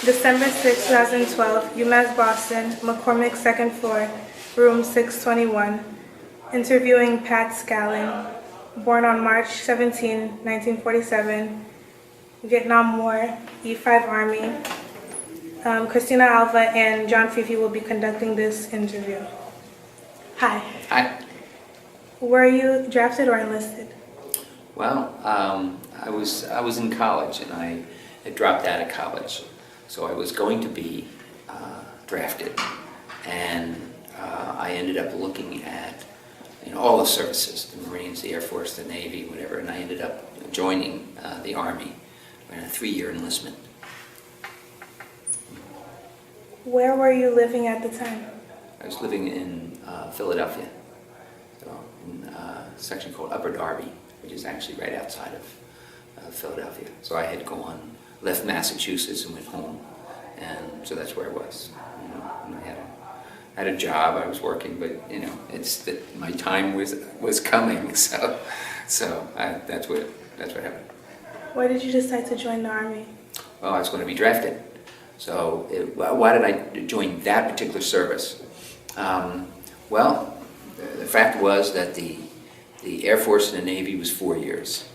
December 6, 2012, UMass Boston, McCormick, second floor, room 621. Interviewing Pat Scanlon, born on March 17, 1947, Vietnam War, E5 Army. Christina Alva and John Fifi will be conducting this interview. Hi. Hi. Were you drafted or enlisted? Well, I was in college and I had dropped out of college, so I was going to be drafted, and I ended up looking at all the services, the Marines, the Air Force, the Navy, whatever, and I ended up joining the Army in a 3-year enlistment. Where were you living at the time? I was living in Philadelphia, so in a section called Upper Darby, which is actually right outside of Philadelphia. So I had left Massachusetts and went home, and so that's where I was. And I had a job, I was working, but it's that my time was coming, so that's what happened. Why did you decide to join the Army? Well, I was going to be drafted. So why did I join that particular service? Well, the fact was that the Air Force and the Navy was 4 years.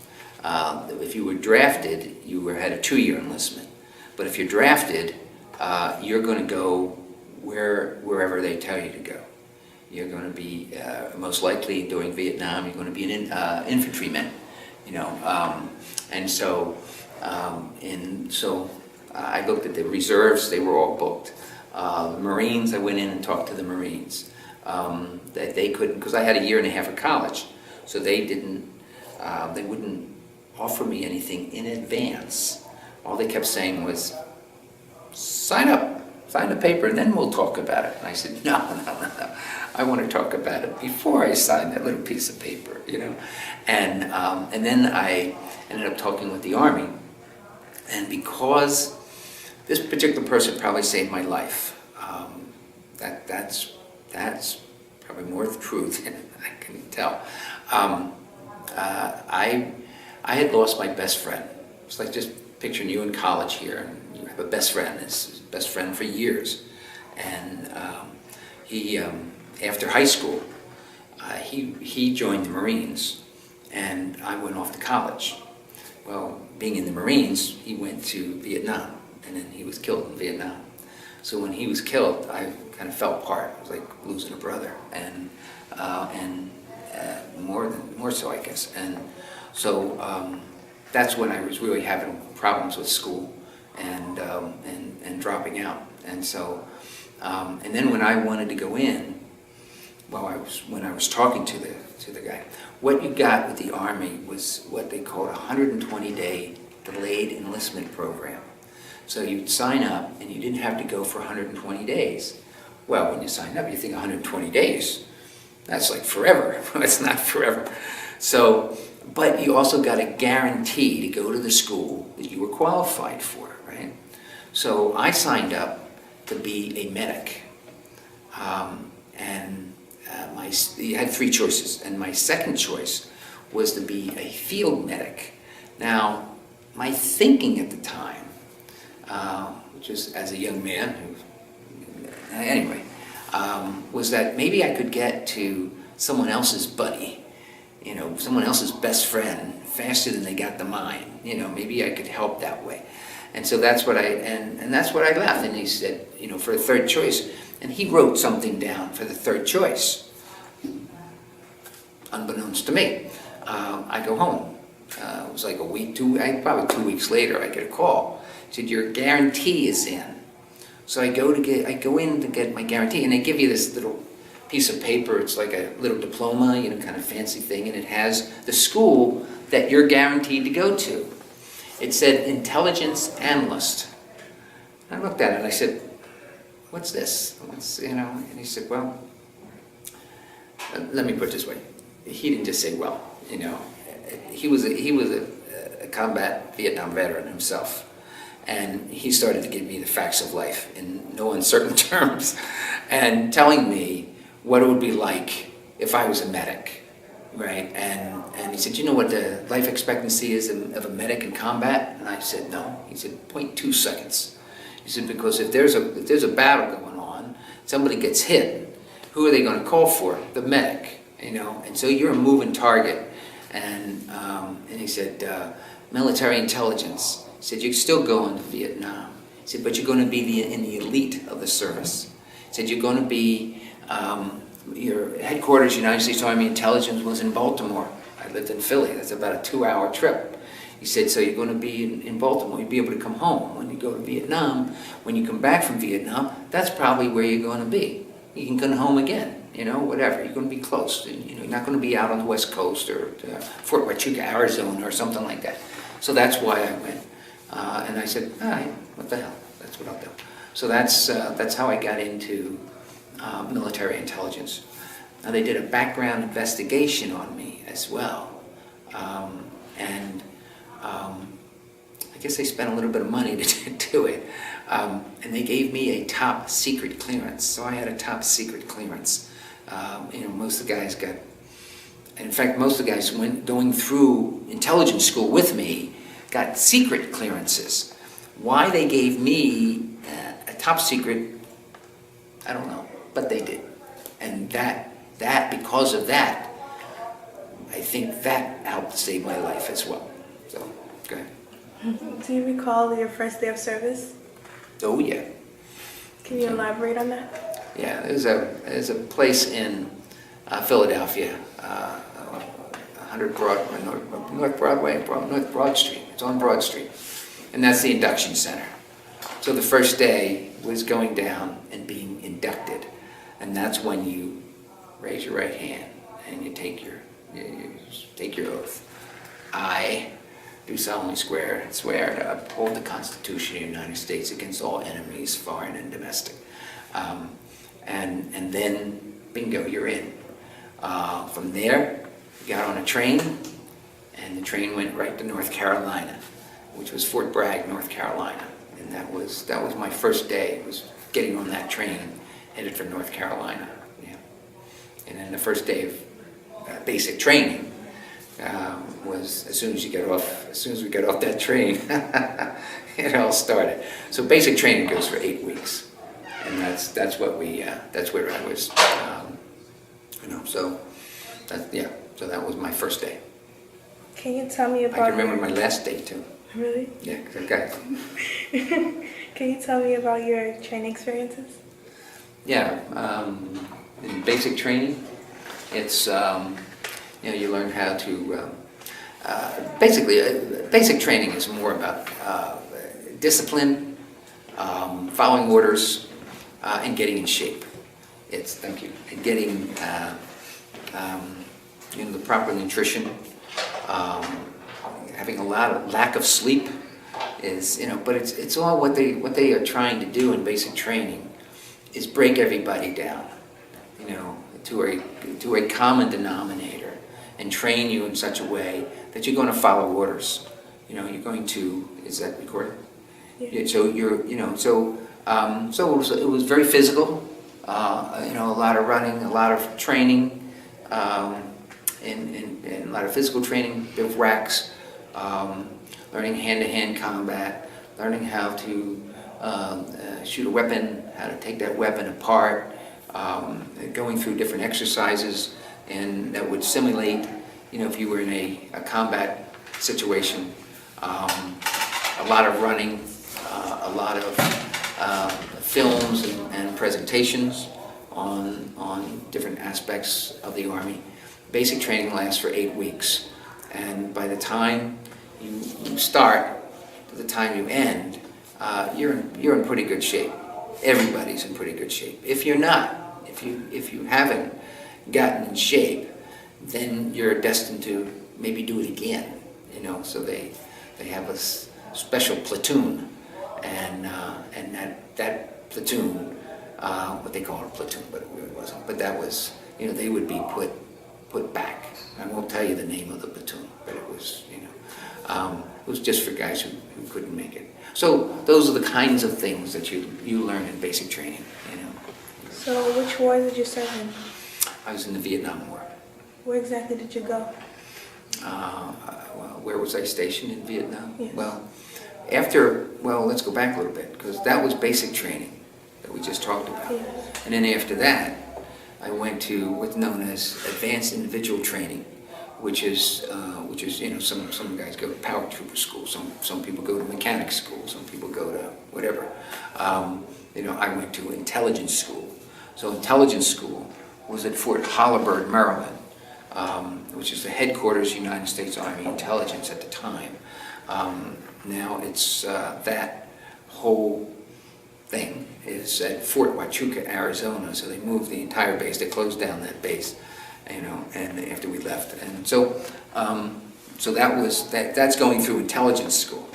If you were drafted, you had a 2-year enlistment. But if you're drafted, you're going to go wherever they tell you to go. You're going to be, most likely during Vietnam, you're going to be an infantryman, and so I looked at the reserves, they were all booked. The Marines, I went in and talked to the Marines. That they couldn't, because I had a 1.5 years of college, so they wouldn't offer me anything in advance. All they kept saying was, sign the paper, and then we'll talk about it. And I said, no. I want to talk about it before I sign that little piece of paper, And then I ended up talking with the Army, and because this particular person probably saved my life, that's probably more the truth than I can tell. I had lost my best friend. It's like just picturing you in college here, and you have a best friend. It's his best friend for years, and he after high school he joined the Marines, and I went off to college. Well, being in the Marines, he went to Vietnam, and then he was killed in Vietnam. So when he was killed, I kind of fell apart. It was like losing a brother, and more so, I guess. And so that's when I was really having problems with school and dropping out. And so and then when I wanted to go in, when I was talking to the guy, what you got with the Army was what they called a 120-day delayed enlistment program. So you'd sign up, and you didn't have to go for 120 days. Well, when you sign up, you think 120 days, that's like forever. It's not forever. So, but you also got a guarantee to go to the school that you were qualified for, right? So I signed up to be a medic. You had 3 choices, and my second choice was to be a field medic. Now, my thinking at the time, just as a young man, was that maybe I could get to someone else's buddy, someone else's best friend faster than they got to mine. Maybe I could help that way. And so that's what that's what I left. And he said, for a third choice, and he wrote something down for the third choice. Unbeknownst to me, I go home. It was like a week, probably 2 weeks later, I get a call. He said, your guarantee is in. So I go in to get my guarantee, and they give you this little piece of paper. It's like a little diploma, kind of fancy thing, and it has the school that you're guaranteed to go to. It said intelligence analyst. I looked at it and I said, what's this? And he said, well, let me put it this way. He didn't just say, well, he was a combat Vietnam veteran himself. And he started to give me the facts of life in no uncertain terms, and telling me what it would be like if I was a medic, right? And he said, you know what the life expectancy is of a medic in combat? And I said, no. He said, 0.2 seconds. He He said, because if there's a battle going on, somebody gets hit, who are they going to call for? The medic, you know. And so you're a moving target. And he said, military intelligence. He said, you can still go into Vietnam. He said, but you're going to be in the elite of the service. He said, you're going to be, your headquarters, United States Army Intelligence, was in Baltimore. I lived in Philly. That's about a 2-hour trip. He said, so you're going to be in Baltimore. You'll be able to come home. When you go to Vietnam, when you come back from Vietnam, that's probably where you're going to be. You can come home again, you know, whatever. You're going to be close. You know, you're not going to be out on the West Coast or Fort Huachuca, Arizona, or something like that. So that's why I went. And I said, all right, what the hell? That's what I'll do. So that's how I got into military intelligence. Now, they did a background investigation on me as well. I guess they spent a little bit of money to do it. And they gave me a top secret clearance. So I had a top secret clearance. You know, most of the guys got, and in fact, most of the guys going through intelligence school with me got secret clearances. Why they gave me a top secret, I don't know, but they did. And because of that, I think that helped save my life as well. So, go ahead. Do you recall your first day of service? Oh, yeah. Can you elaborate on that? Yeah, there's a place in Philadelphia, 100 North Broad Street. It's on Broad Street, and that's the induction center. So the first day was going down and being inducted, and that's when you raise your right hand and you take your oath. I do solemnly swear to uphold the Constitution of the United States against all enemies, foreign and domestic. And then, bingo, you're in. From there, you got on a train, and the train went right to North Carolina, which was Fort Bragg, North Carolina. And that was my first day, was getting on that train, headed for North Carolina. Yeah. And then the first day of basic training was as soon as we got off that train, it all started. So basic training goes for 8 weeks, and that's where I was, you know. So so that was my first day. Can you tell me about? I can remember my last day too. Really? Yeah, okay. Can you tell me about your training experiences? Yeah, in basic training, it's you know, you learn how to. Basic training is more about discipline, following orders, and getting in shape. Thank you. And getting you know, the proper nutrition. Having a lot of lack of sleep is, you know, but it's all what they are trying to do in basic training is break everybody down, you know, to a common denominator, and train you in such a way that you're going to follow orders. You know, you're going to. Is that recorded? Yeah. So you're, you know, so it was very physical. You know, a lot of running, a lot of training, and a lot of physical training, bivouacs, learning hand-to-hand combat, learning how to shoot a weapon, how to take that weapon apart, going through different exercises, and that would simulate, you know, if you were in a combat situation, a lot of running, a lot of films and presentations on different aspects of the Army. Basic training lasts for 8 weeks, and by the time you start to the time you end, you're in pretty good shape. Everybody's in pretty good shape. If you're not, if you haven't gotten in shape, then you're destined to maybe do it again. You know, so they have a special platoon, and that platoon, what they call it a platoon, but it really wasn't. But that was, you know, they would be put back. I won't tell you the name of the platoon, but it was, you know, it was just for guys who couldn't make it. So those are the kinds of things that you learn in basic training, you know. So which war did you serve in? I was in the Vietnam War. Where exactly did you go? Well, where was I stationed in Vietnam? Yes. Well, well, let's go back a little bit, because that was basic training that we just talked about. Yes. And then after that, I went to what's known as advanced individual training, which is some guys go to power trooper school, some people go to mechanic school, some people go to whatever. I went to intelligence school. So intelligence school was at Fort Holabird, Maryland, which is the headquarters of United States Army Intelligence at the time. Now it's that whole thing is at Fort Huachuca, Arizona. So they moved the entire base. They closed down that base, and after we left, and so that's going through intelligence school.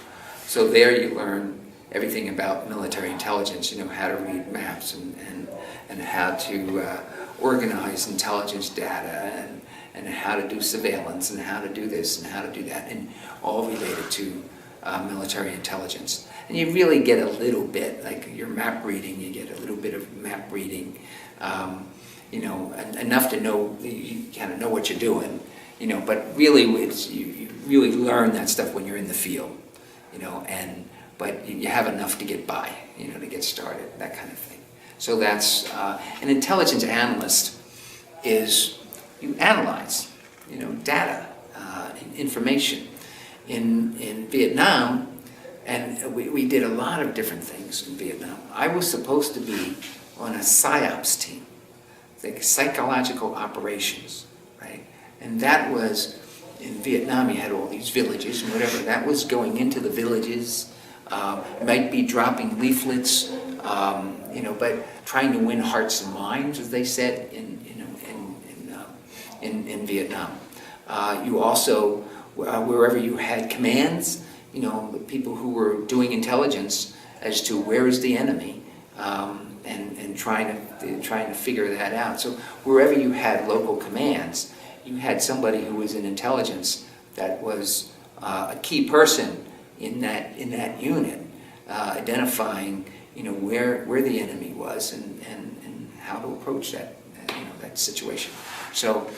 So there you learn everything about military intelligence. How to read maps and how to organize intelligence data and how to do surveillance and how to do this and how to do that, and all related to military intelligence. And you really get a little bit, like your map reading, you get a little bit of map reading, enough to know, you kind of know what you're doing, but really you really learn that stuff when you're in the field, but you have enough to get by, to get started, that kind of thing. So that's, an intelligence analyst is, you analyze, data, information. In Vietnam, and we did a lot of different things in Vietnam. I was supposed to be on a PSYOPs team, like psychological operations, right? And that was, in Vietnam you had all these villages and whatever, that was going into the villages, might be dropping leaflets, but trying to win hearts and minds, as they said, in Vietnam. You also, wherever you had commands, the people who were doing intelligence as to where is the enemy, and trying to figure that out. So wherever you had local commands, you had somebody who was in intelligence that was a key person in that unit, identifying where the enemy was and how to approach that situation. So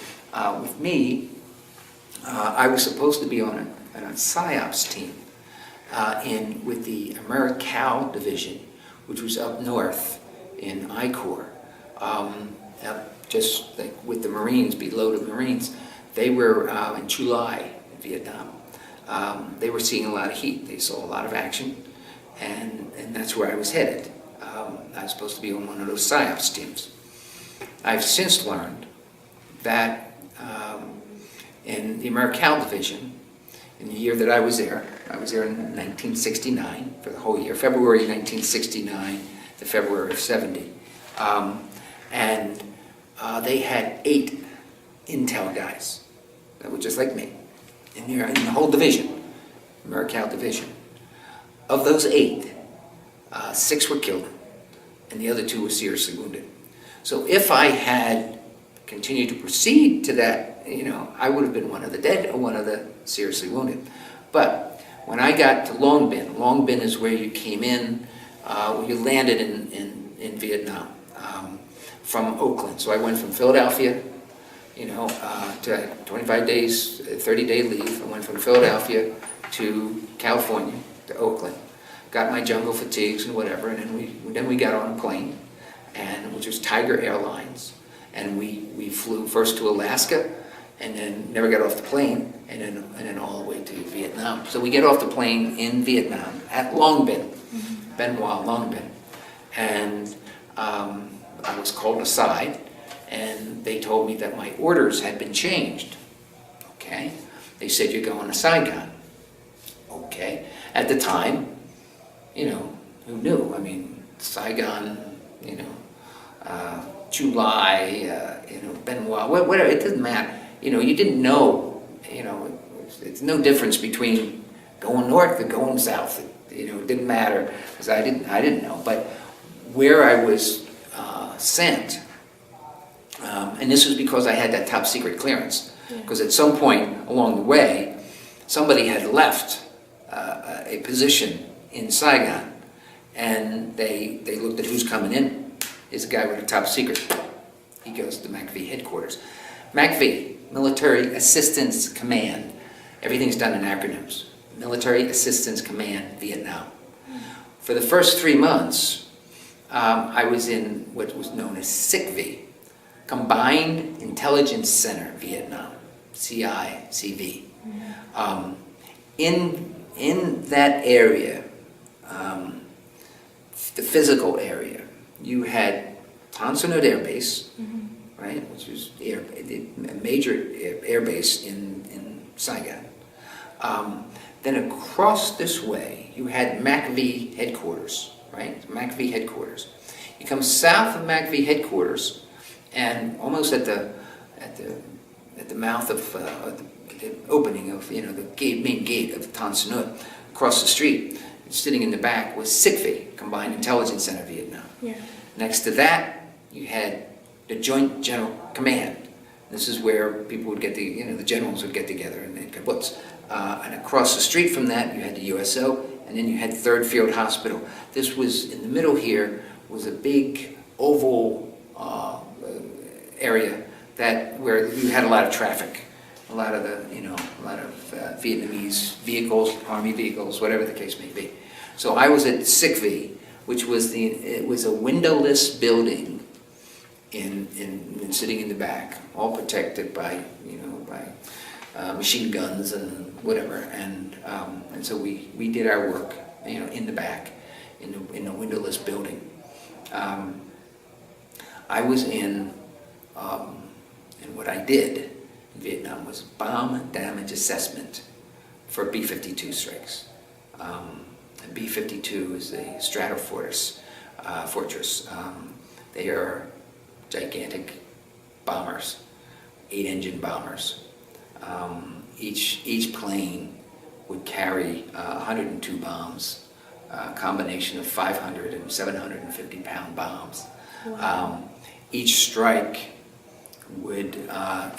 with me, I was supposed to be on a PSYOPs team with the AmeriCal division, which was up north in I Corps, just like with the Marines, below the Marines. They were in July, Vietnam. They were seeing a lot of heat. They saw a lot of action, and that's where I was headed. I was supposed to be on one of those PSYOPs teams. I've since learned that in the AmeriCal division, in the year that I was there in 1969 for the whole year, February 1969 to February of 70. And they had 8 intel guys that were just like me in the whole division, AmeriCal division. Of those 8, 6 were killed and the other 2 were seriously wounded. So if I had continued to proceed to that, I would have been one of the dead or one of the seriously wounded. But when I got to Long Binh is where you came in, you landed in Vietnam from Oakland. So I went from Philadelphia, to 25 days, 30-day leave. I went from Philadelphia to California, to Oakland. Got my jungle fatigues and whatever, and then we got on a plane, which was Tiger Airlines, and we flew first to Alaska, and then never got off the plane, and then all the way to Vietnam. So we get off the plane in Vietnam at Long Binh, Benoit Long Binh, and I was called aside, and they told me that my orders had been changed. Okay, they said you're going to Saigon. Okay, at the time, who knew? I mean, Saigon, July, Benoit, whatever. It doesn't matter. You didn't know. It's no difference between going north or going south. It didn't matter because I didn't know. But where I was sent, and this was because I had that top secret clearance. Because at some point along the way, somebody had left a position in Saigon, and they looked at who's coming in. Is a guy with a top secret. He goes to MACV headquarters. MACV, Military Assistance Command. Everything's done in acronyms. Military Assistance Command, Vietnam. For the first 3 months, I was in what was known as SICV, Combined Intelligence Center, Vietnam, CICV. In that area, the physical area, you had Tan Son Nhut Air Base, right, which was a major air base in Saigon. Then across this way, you had MACV headquarters, right? MACV headquarters. You come south of MACV headquarters, and almost at the mouth of the opening of the main gate of Tan Son Nhut, across the street, sitting in the back was SICV, Combined Intelligence Center, Vietnam. Yeah. Next to that, you had the Joint General Command. This is where people would get the generals would get together and they'd kibbutz. And across the street from that, you had the USO, and then you had 3rd Field Hospital. This was, in the middle here, was a big oval area where you had a lot of traffic. A lot of Vietnamese vehicles, army vehicles, whatever the case may be. So I was at SICV, which was it was a windowless building sitting in the back, all protected by machine guns and whatever, and so we did our work in the back in the windowless building. I was in and what I did in Vietnam was bomb damage assessment for B-52 strikes. And B-52 is a stratofortress. They are gigantic bombers, 8-engine bombers. Each plane would carry 102 bombs, a combination of 500 and 750 pound bombs. Wow. Each strike would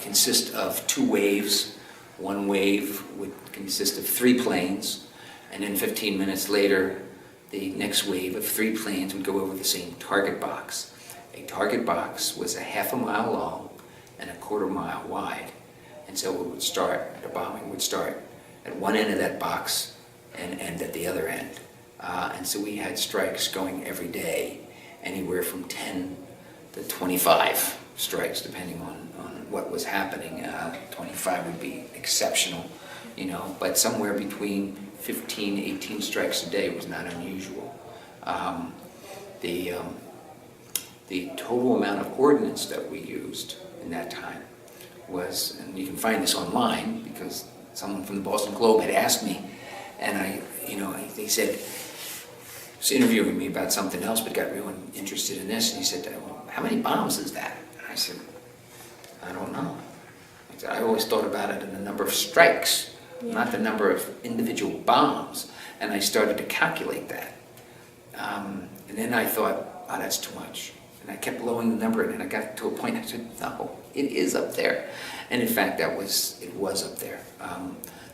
consist of 2 waves. One wave would consist of 3 planes, and then 15 minutes later, the next wave of 3 planes would go over the same target box. A target box was a half a mile long and a quarter mile wide. And so the bombing would start at one end of that box and end at the other end. And so we had strikes going every day, anywhere from 10 to 25 strikes, depending on what was happening. 25 would be exceptional, but somewhere between 15, 18 strikes a day was not unusual. The total amount of ordnance that we used in that time was, and you can find this online because someone from the Boston Globe had asked me, and they said, was interviewing me about something else, but got real interested in this, and he said, well, how many bombs is that? And I said, I don't know. I said, I always thought about it in the number of strikes, not the number of individual bombs, and I started to calculate that. And then I thought, oh, that's too much. And I kept lowering the number, and then I got to a point, I said, no, it is up there. And in fact, it was up there.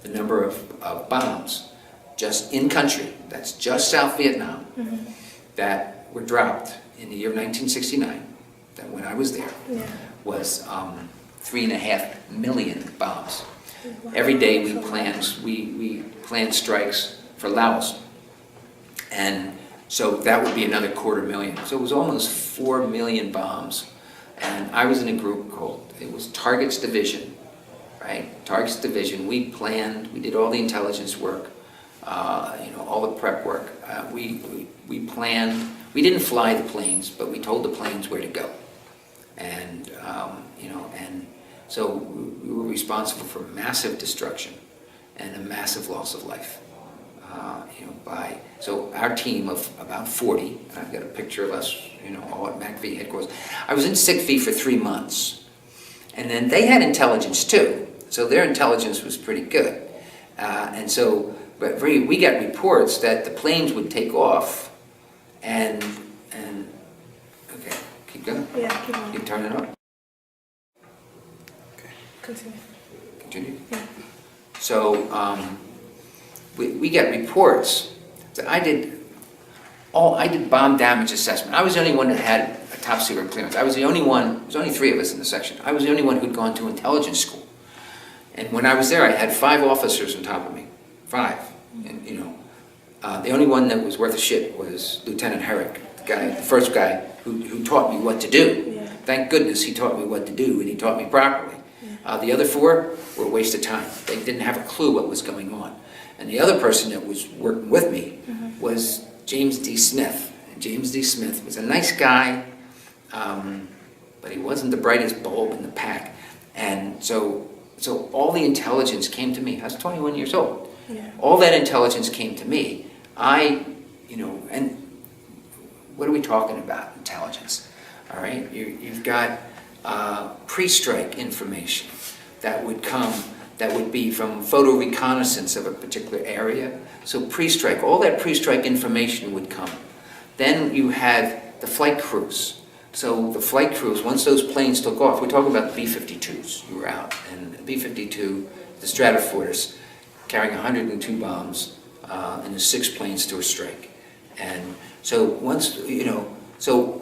The number of bombs just in country, that's just South Vietnam, that were dropped in the year 1969, that when I was there, was 3.5 million bombs. Wow. Every day we planned strikes for Laos, and so that would be another 250,000. So it was almost 4 million bombs. And I was in a group it was Targets Division, right? Targets Division. We did all the intelligence work, all the prep work. We planned. We didn't fly the planes, but we told the planes where to go. And and so we were responsible for massive destruction and a massive loss of life. So our team of about 40, and I've got a picture of us, all at MACV headquarters. I was in SICV for 3 months, and then they had intelligence too, so their intelligence was pretty good. But we got reports that the planes would take off, and okay, keep going. Yeah, keep on. You turn it up. Okay. Continue. Yeah. So we get reports that I did bomb damage assessment. I was the only one that had a top secret clearance. I was the only one. There was only 3 of us in the section. I was the only one who'd gone to intelligence school. And when I was there, I had 5 officers on top of me. 5. And, you know, the only one that was worth a shit was Lieutenant Herrick, the first guy who taught me what to do. Yeah. Thank goodness he taught me what to do, and he taught me properly. Yeah. The other four were a waste of time. They didn't have a clue what was going on. And the other person that was working with me was James D. Smith. And James D. Smith was a nice guy, but he wasn't the brightest bulb in the pack. And so all the intelligence came to me. I was 21 years old. Yeah. All that intelligence came to me. And what are we talking about, intelligence? All right, you've got pre-strike information that would come, that would be from photo reconnaissance of a particular area. So pre-strike, all that pre-strike information would come. Then you had the flight crews. So the flight crews, once those planes took off, we're talking about the B-52s, you were out, and the B-52, the Stratofortress, carrying 102 bombs, and the 6 planes to a strike. And so once, you know, so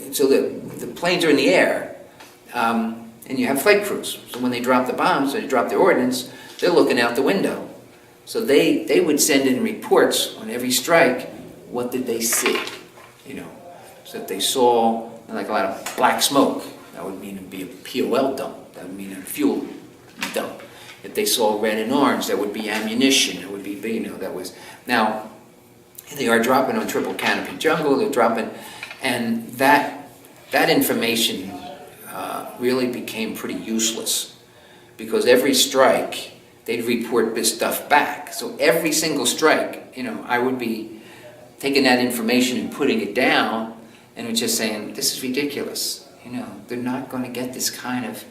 the planes are in the air, and you have flight crews. So when they drop the bombs, or they drop the ordnance, they're looking out the window. So they would send in reports on every strike, what did they see, you know. So if they saw like a lot of black smoke, that would mean it'd be a POL dump, that would mean a fuel dump. If they saw red and orange, that would be ammunition, it would be, you know, that was, now, they are dropping on triple canopy jungle, they're dropping, and that information really became pretty useless, because every strike, they'd report this stuff back. So every single strike, you know, I would be taking that information and putting it down, and just saying, this is ridiculous, you know, they're not going to get this kind of,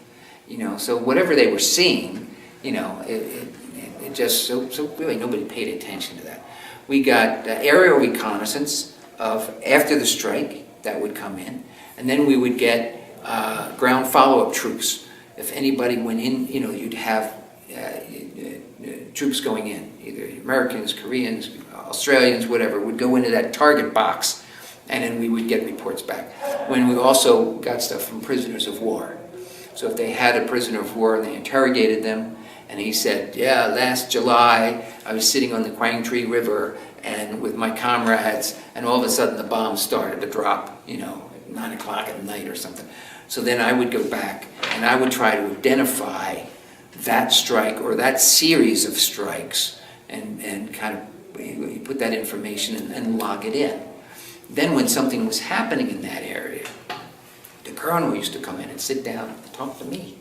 you know, so whatever they were seeing, you know, it just, so really nobody paid attention to that. We got aerial reconnaissance of after the strike that would come in, and then we would get ground follow-up troops. If anybody went in, you know, you'd have troops going in, either Americans, Koreans, Australians, whatever, would go into that target box, and then we would get reports back. When we also got stuff from prisoners of war. So if they had a prisoner of war and they interrogated them, and he said, yeah, last July I was sitting on the Quang Tri River and with my comrades, and all of a sudden the bombs started to drop, you know, at 9 o'clock at night or something. So then I would go back and I would try to identify that strike or that series of strikes and kind of you put that information and log it in. Then when something was happening in that area, the colonel used to come in and sit down and talk to me,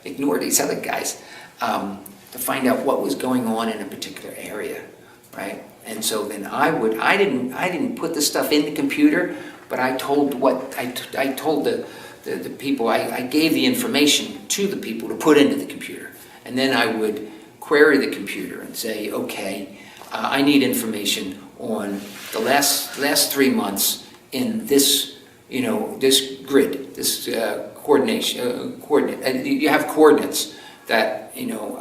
ignore these other guys, to find out what was going on in a particular area, right? And so then I didn't put the stuff in the computer, but I told the people, I gave the information to the people to put into the computer. And then I would query the computer and say, okay, I need information on the last 3 months in this, you know, this grid, this coordinate. You have coordinates that, you know,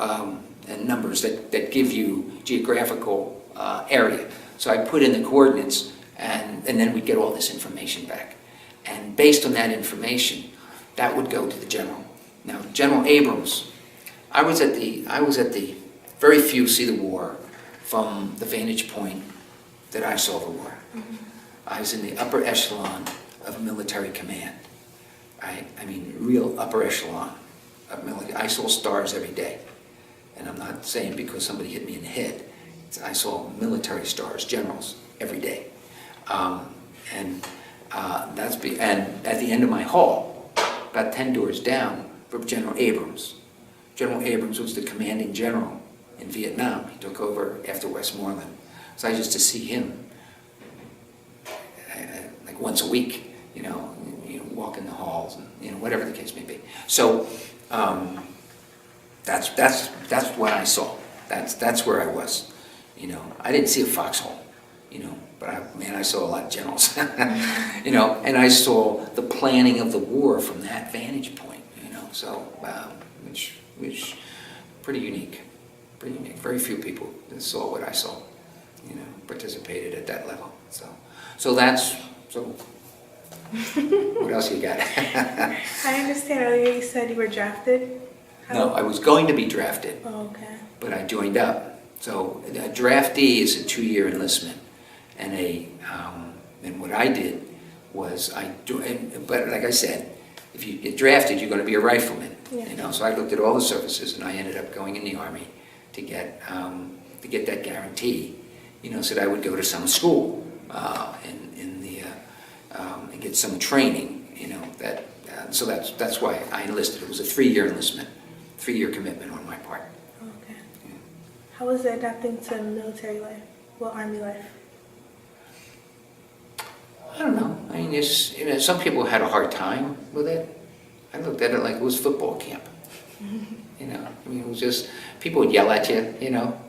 and numbers that give you geographical area. So I put in the coordinates, and then we'd get all this information back. And based on that information, that would go to the general. Now, General Abrams, I was at the very few see the war from the vantage point that I saw the war. Mm-hmm. I was in the upper echelon of military command. I mean, real upper echelon of military. I saw stars every day. And I'm not saying because somebody hit me in the head. I saw military stars, generals, every day. And at the end of my hall, about 10 doors down, from General Abrams. General Abrams was the commanding general in Vietnam. He took over after Westmoreland. So I used to see him like once a week, you know, walk in the halls, and, you know, whatever the case may be. So that's what I saw. That's where I was. You know, I didn't see a foxhole, you know, but I saw a lot of generals, you know, and I saw the planning of the war from that vantage point, you know, so, which pretty unique. Very few people saw what I saw, you know, participated at that level. So what else you got? I understand earlier you said you were drafted. No, I was going to be drafted. Oh, okay. But I joined up. So a draftee is a 2-year enlistment, and and what I did was but like I said, if you get drafted, you're going to be a rifleman. Yeah. You know, so I looked at all the services, and I ended up going in the Army to get that guarantee. You know, so that I would go to some school and get some training. You know, so that's why I enlisted. It was a 3-year enlistment, 3-year commitment on my part. Okay. Yeah. How was it adapting to military life? Well, Army life? I don't know. I mean, some people had a hard time with it. I looked at it like it was football camp. You know, I mean, it was just, people would yell at you, you know.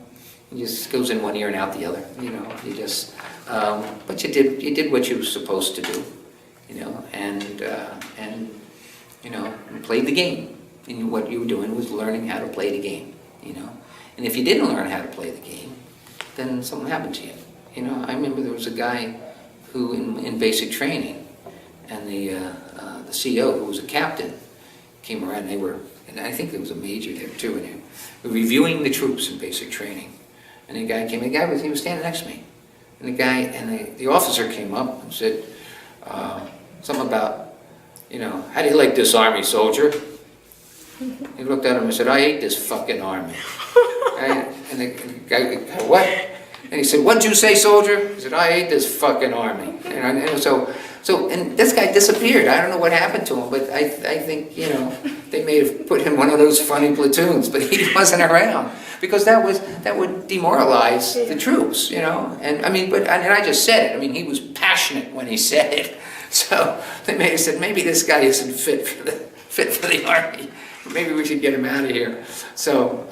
It just goes in one ear and out the other, you know. You just, but you did what you were supposed to do, you know, and you know, you played the game. And what you were doing was learning how to play the game, you know. And if you didn't learn how to play the game, then something happened to you. You know, I remember there was a guy who in basic training, and the CEO, who was a captain, came around. And I think there was a major there too, and they were reviewing the troops in basic training. And the guy came. He was standing next to me, and the officer came up and said something about, you know, how do you like this Army, soldier? He looked at him and said, I hate this fucking Army. And the guy, what? And he said, what'd you say, soldier? He said, I hate this fucking Army. And so this guy disappeared. I don't know what happened to him, but I think, you know, they may have put him in one of those funny platoons, but he wasn't around. Because that would demoralize the troops, you know. And I mean, and I just said it. I mean, he was passionate when he said it. So they may have said, maybe this guy isn't fit for the Army. Maybe we should get him out of here. So,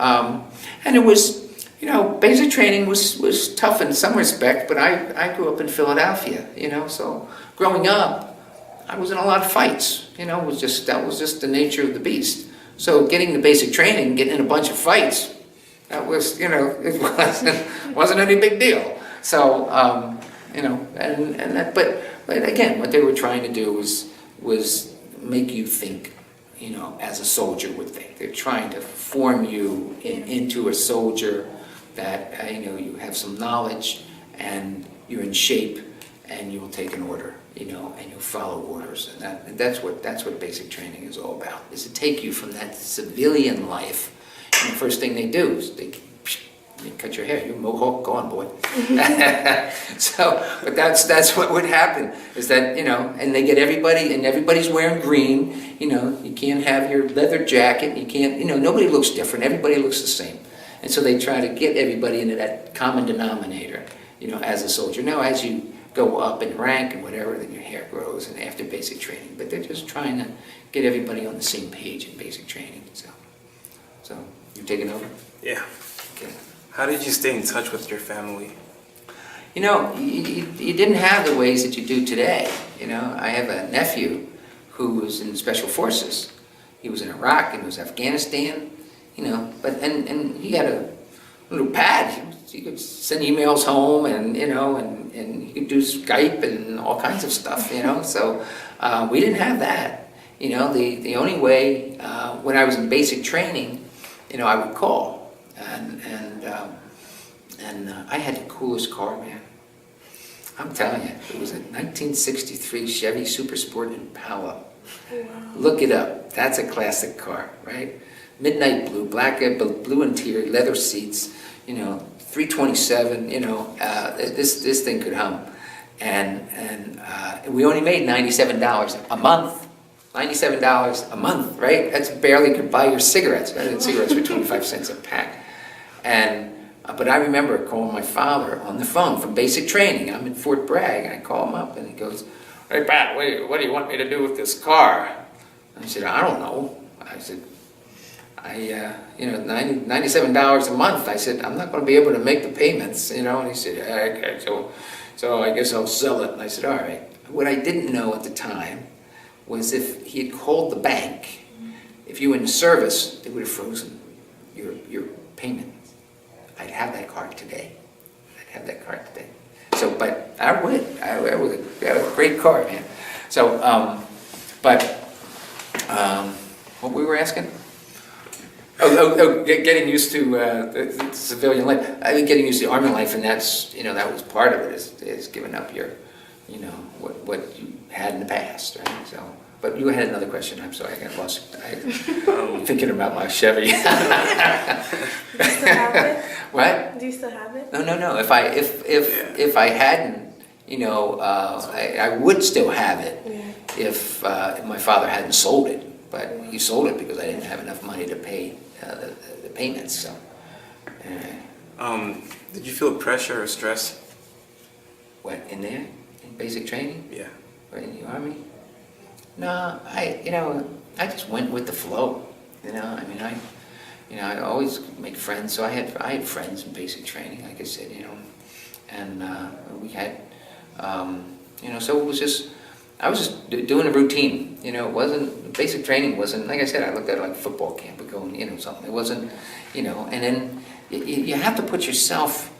and it was, you know, basic training was tough in some respect, but I grew up in Philadelphia, you know, so growing up, I was in a lot of fights, you know. That was just the nature of the beast. So getting the basic training, getting in a bunch of fights, that was, you know, it wasn't any big deal. So, you know, but again, what they were trying to do was make you think, you know, as a soldier would think. They're trying to form you into a soldier that, you know, you have some knowledge and you're in shape and you'll take an order, you know, and you'll follow orders. And that's what basic training is all about, is to take you from that civilian life. And the first thing they do is they cut your hair. You mohawk, go on, boy. But that's what would happen, is that, you know, and they get everybody, and everybody's wearing green. You know, you can't have your leather jacket. You can't, you know, nobody looks different. Everybody looks the same. And so they try to get everybody into that common denominator, you know, as a soldier. Now, as you go up in rank and whatever, then your hair grows, and after basic training. But they're just trying to get everybody on the same page in basic training. So you taking over? Yeah. Okay. How did you stay in touch with your family? You know, you didn't have the ways that you do today. You know, I have a nephew who was in Special Forces. He was in Iraq and he was in Afghanistan. You know, and he had a little pad. He could send emails home, and you know, and he could do Skype and all kinds of stuff. You know, so we didn't have that. You know, the only way when I was in basic training, you know, I would call, and I had the coolest car, man. I'm telling you, it was a 1963 Chevy Super Sport Impala. Wow. Look it up. That's a classic car, right? Midnight blue, black, blue interior, leather seats, you know, 327, you know, this thing could hum. And we only made $97 a month. $97 a month, right? That's barely could buy your cigarettes. Right? Cigarettes were 25 cents a pack. But I remember calling my father on the phone from basic training. I'm in Fort Bragg, and I call him up, and he goes, "Hey, Pat, what do you want me to do with this car?" I said, "I don't know." I said, you know, $97 a month. I said, "I'm not going to be able to make the payments," you know. And he said, "Okay, so I guess I'll sell it." And I said, "All right." What I didn't know at the time was if he had called the bank, if you were in service, they would have frozen your payment. I'd have that car today. So, but I would. I was a great car, man. So, what we were asking? Getting used to the civilian life. I mean, getting used to Army life, and that's, that was part of it, is giving up your, what you had in the past, right? So, but you had another question. I'm sorry, I got lost. I'm thinking about my Chevy. Do you still have it? What? Do you still have it? No. If I hadn't, I would still have it if my father hadn't sold it. But he sold it because I didn't have enough money to pay the payments. So. Did you feel pressure or stress? What, in there? In basic training? Yeah. Or in the Army? No, I just went with the flow. I always make friends. So I had friends in basic training, like I said, and we had, so it was just, I was just doing a routine. It wasn't, basic training wasn't, like I said, I looked at it like football camp or going, something. It wasn't, and then you have to put yourself,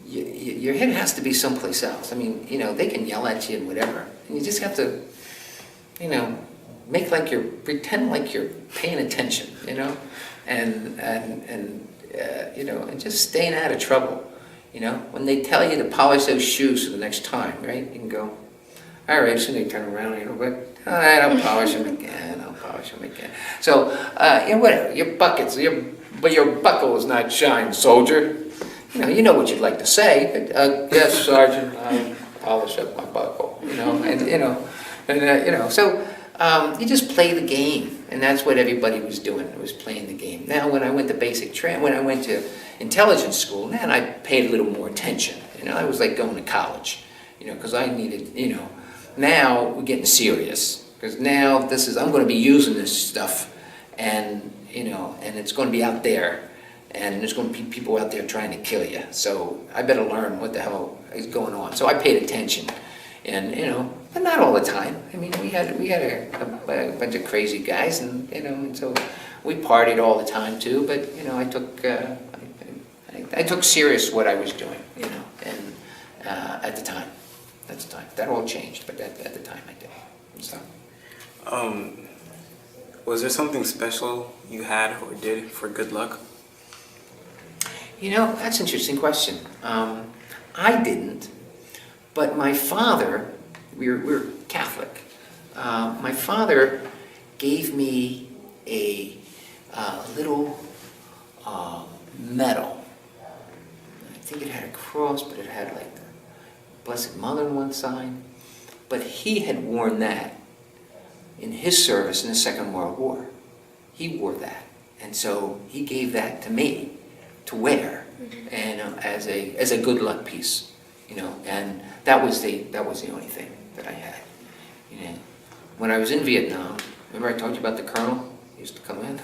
your head has to be someplace else. I mean, they can yell at you and whatever. And you just have to, pretend like you're paying attention, and just staying out of trouble. When they tell you to polish those shoes for the next time, right? You can go, all right, so they turn around a little bit. All right, I'll polish them again. So, whatever. Your buckle is not shined, soldier. You know what you'd like to say. Yes, Sergeant, I'll polish up my buckle. So you just play the game, and that's what everybody was doing. Was playing the game. Now, when I went to when I went to intelligence school, man, I paid a little more attention. I was like going to college. Because I needed. Now we're getting serious. Because now I'm going to be using this stuff, and and it's going to be out there, and there's going to be people out there trying to kill you. So I better learn what the hell is going on. So I paid attention, and but not all the time. I mean, we had a bunch of crazy guys, and and so we partied all the time too. But I took serious what I was doing, and at the time. That's the time. That all changed, but at the time I did. So. Was there something special you had or did for good luck? That's an interesting question. I didn't, but my father, we're Catholic. My father gave me a little medal. I think it had a cross, but it had like the Blessed Mother on one side. But he had worn that in his service in the Second World War. He wore that, and so he gave that to me to wear, and as a good luck piece, and that was the only thing that I had. When I was in Vietnam, remember I told you about the colonel? He used to come in.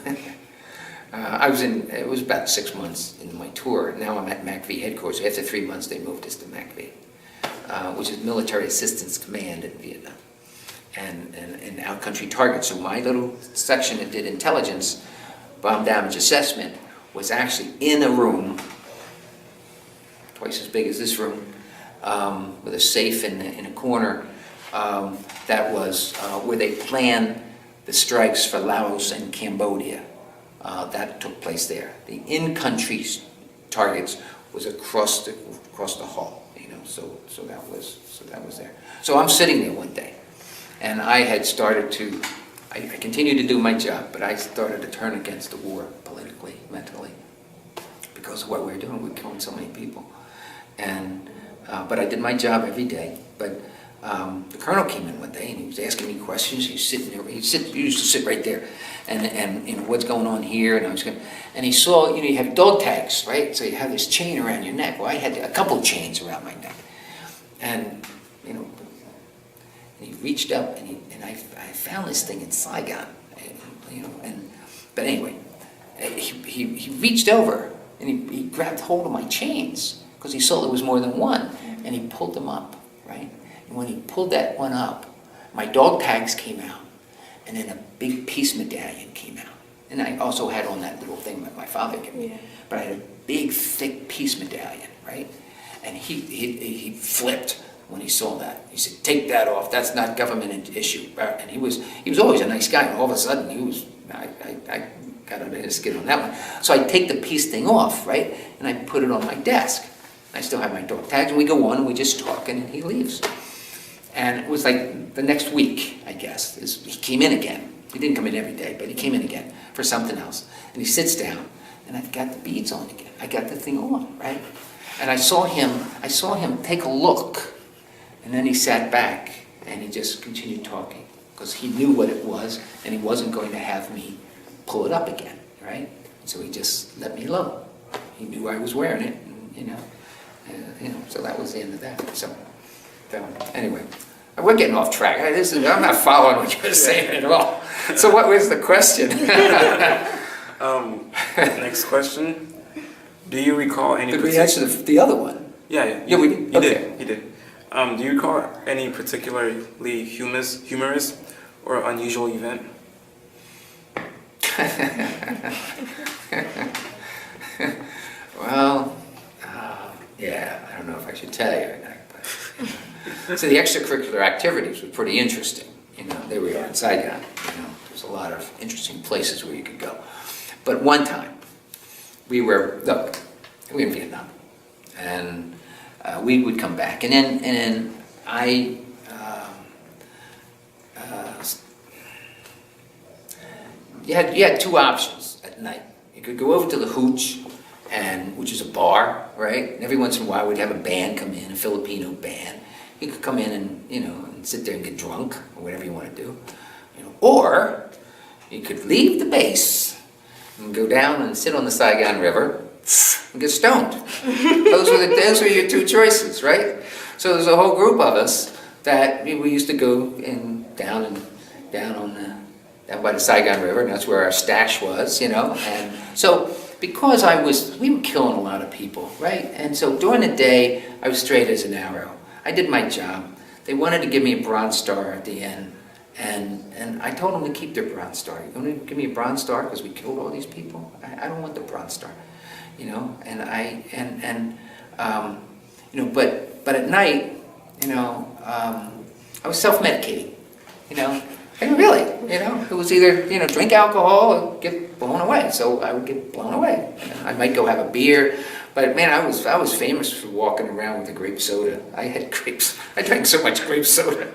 It was about 6 months into my tour. Now I'm at MACV headquarters. After 3 months, they moved us to MACV, which is Military Assistance Command in Vietnam, and our country targets. So my little section that did intelligence, bomb damage assessment, was actually in a room twice as big as this room, with a safe in a corner. That was where they planned the strikes for Laos and Cambodia. That took place there. The in-country targets was across the hall. So that was there. So I'm sitting there one day, and I had started to. I continued to do my job, but I started to turn against the war politically, mentally, because of what we were doing. We were killing so many people, and but I did my job every day. But the colonel came in one day, and he was asking me questions. He was sitting there. He used to sit right there, and what's going on here? And he saw, you have dog tags, right? So you have this chain around your neck. Well, I had a couple chains around my neck, and and he reached up, and I found this thing in Saigon, but anyway, he reached over and he grabbed hold of my chains because he saw there was more than one, and he pulled them up, right? And when he pulled that one up, my dog tags came out, and then a big peace medallion came out, and I also had on that little thing that my father gave me, but I had a big, thick peace medallion, right? And he flipped when he saw that. He said, "Take that off. That's not government issue." And he was always a nice guy. And all of a sudden, got under his skin on that one. So I take the peace thing off, right? And I put it on my desk. I still have my dog tags, and we go on and we just talk, and he leaves. And it was like the next week, I guess, he came in again. He didn't come in every day, but he came in again for something else. And he sits down, and I've got the beads on again. I got the thing on, right? And I saw him take a look, and then he sat back, and he just continued talking, because he knew what it was, and he wasn't going to have me pull it up again, right? So he just let me alone. He knew I was wearing it, and, so that was the end of that. So anyway, we're getting off track. I'm not following what you're saying at all. So what was the question? Next question. Do you recall any... Did we answer the other one? Yeah, we did. Okay. He did. Do you recall any particularly humorous or unusual event? Well, yeah, I don't know if I should tell you or not. But, so the extracurricular activities were pretty interesting. There we are in Saigon. There's a lot of interesting places where you could go. But one time, we were in Vietnam, and we would come back, and then you had two options at night. You could go over to the Hooch, which is a bar, right? And every once in a while we'd have a band come in, a Filipino band. You could come in and sit there and get drunk, or whatever you want to do. Or you could leave the base and go down and sit on the Saigon River and get stoned. Those were your two choices, right? So there's a whole group of us that we used to go down by the Saigon River, and that's where our stash was, And so because we were killing a lot of people, right? And so during the day, I was straight as an arrow. I did my job. They wanted to give me a Bronze Star at the end. And I told them to keep their Bronze Star. You want to give me a Bronze Star because we killed all these people? I don't want the Bronze Star, But at night, I was self-medicating, And really, it was either drink alcohol or get blown away. So I would get blown away. I might go have a beer. But man, I was famous for walking around with a grape soda. I had grapes. I drank so much grape soda.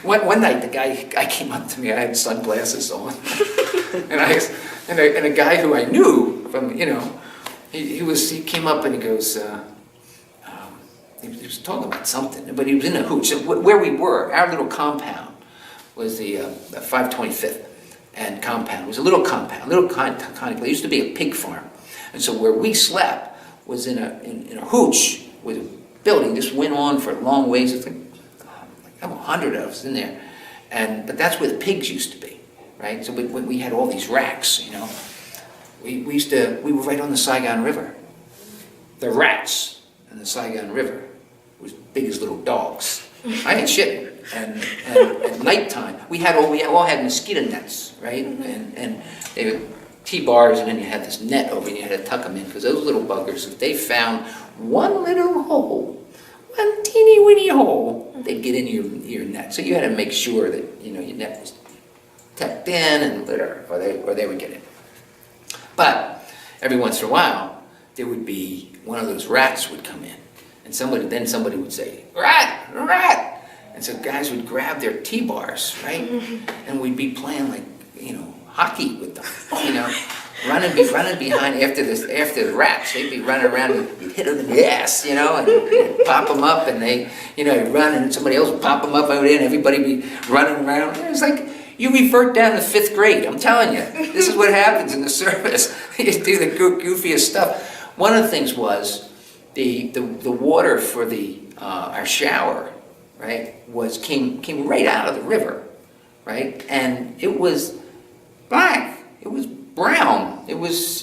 One night, the guy came up to me. I had sunglasses on, and a guy who I knew from he came up and he goes. He was talking about something, but he was in a hooch. So where we were, our little compound was the 525th and compound. It was a little compound, little kind of place. It used to be a pig farm, and so where we slept was in a hooch with a building. This went on for a long ways. It's like 100 of us in there, but that's where the pigs used to be, right? So we had all these racks, We were right on the Saigon River. The rats in the Saigon River was big as little dogs. I ain't shitting. And at nighttime, we all had mosquito nets, right? And they would T-bars, and then you had this net over, and you had to tuck them in, because those little buggers, if they found one little hole, one teeny-weeny hole, they'd get in your net. So you had to make sure that your net was tucked in, and or they would get in. But every once in a while, there would be one of those rats would come in, and somebody would say, "Rat, rat!" And so guys would grab their T-bars, right, and we'd be playing like hockey with them, running behind after the rats. They'd be running around and hit them in the ass, and pop them up, and they, run, and somebody else would pop them up over there, and everybody be running around. It was like you revert down to 5th grade. I'm telling you, this is what happens in the service. You do the goofiest stuff. One of the things was the water for our shower, right, came right out of the river, right, and it was black, it was brown, it was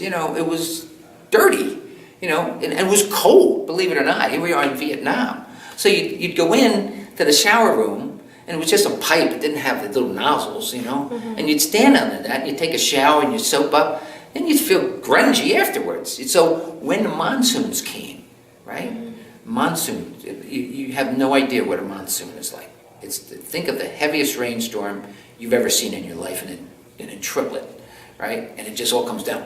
dirty, and it was cold, believe it or not. Here we are in Vietnam. So you'd go in to the shower room, and it was just a pipe. It didn't have the little nozzles, and you'd stand under that, and you'd take a shower, and you'd soap up, and you'd feel grungy afterwards. So when the monsoons came, right, monsoon, you have no idea what a monsoon is like. Think of the heaviest rainstorm you've ever seen in your life, and in triplet, right? And it just all comes down,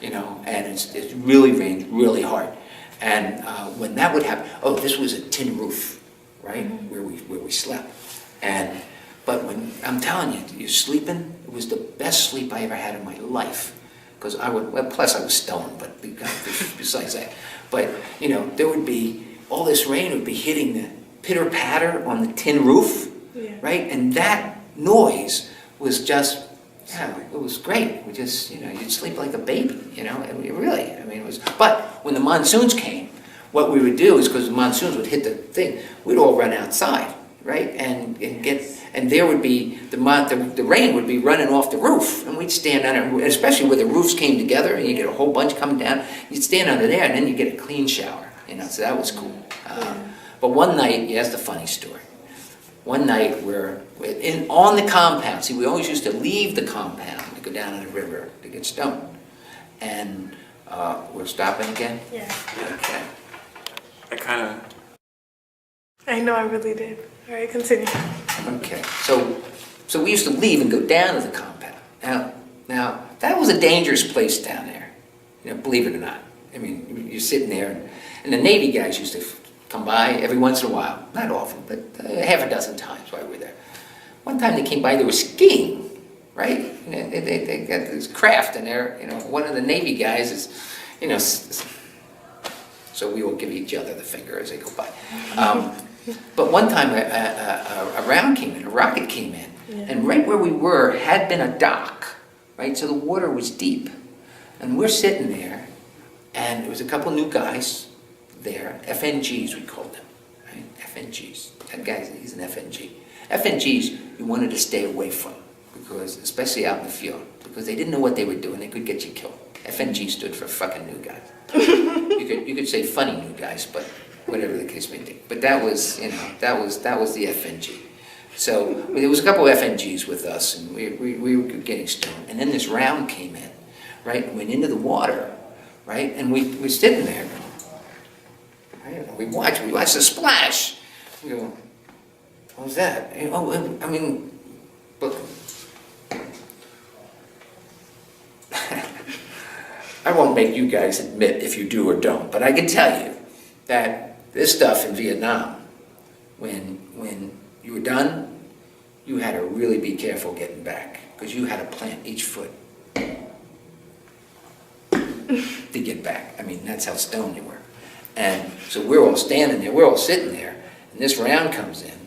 you know, and it's really rained really hard. And when that would happen, oh, this was a tin roof, right, where we slept. But when I'm telling you, you're sleeping, it was the best sleep I ever had in my life. Because plus I was stoned, but besides that. But, you know, there would be, all this rain would be hitting the pitter-patter on the tin roof, right? And that noise was just, yeah, it was great. We just, you know, you'd sleep like a baby, you know, and really, I mean, it was, but when the monsoons came, what we would do is, because the monsoons would hit the thing, we'd all run outside, right? And there would be, the rain would be running off the roof, and we'd stand under, especially where the roofs came together, and you get a whole bunch coming down, you'd stand under there, and then you get a clean shower, you know, so that was cool. But one night, yeah, that's the funny story. One night, we're on the compound. See, we always used to leave the compound to go down to the river to get stoned. And we're stopping again? Yeah. Okay. I know I really did. All right, continue. Okay. So we used to leave and go down to the compound. Now that was a dangerous place down there. You know, believe it or not. I mean, you're sitting there, and the Navy guys used to come by every once in a while. Not often, but half a dozen times while we were there. One time they came by, they were skiing, right? You know, they got this craft in there. You know, one of the Navy guys is, you know, so we will give each other the finger as they go by. But one time a round came in, a rocket came in, and right where we were had been a dock, right? So the water was deep. And we're sitting there, and there was a couple new guys there, FNGs we called them, right? FNGs. That guy, he's an FNG. FNGs you wanted to stay away from, because, especially out in the field, because they didn't know what they were doing. They could get you killed. FNG stood for fucking new guys. You could say funny new guys, but whatever the case may be. But that was, you know, that was the FNG. So there was a couple of FNGs with us, and we were getting stoned. And then this round came in, right? And went into the water, right? And we were sitting there. Right? We watched the splash. We go, what was that? And, oh, I mean, look. I won't make you guys admit if you do or don't, but I can tell you that this stuff in Vietnam, when you were done, you had to really be careful getting back, because you had to plant each foot to get back. I mean, that's how stoned you were. And so we're all standing there, we're all sitting there, and this round comes in,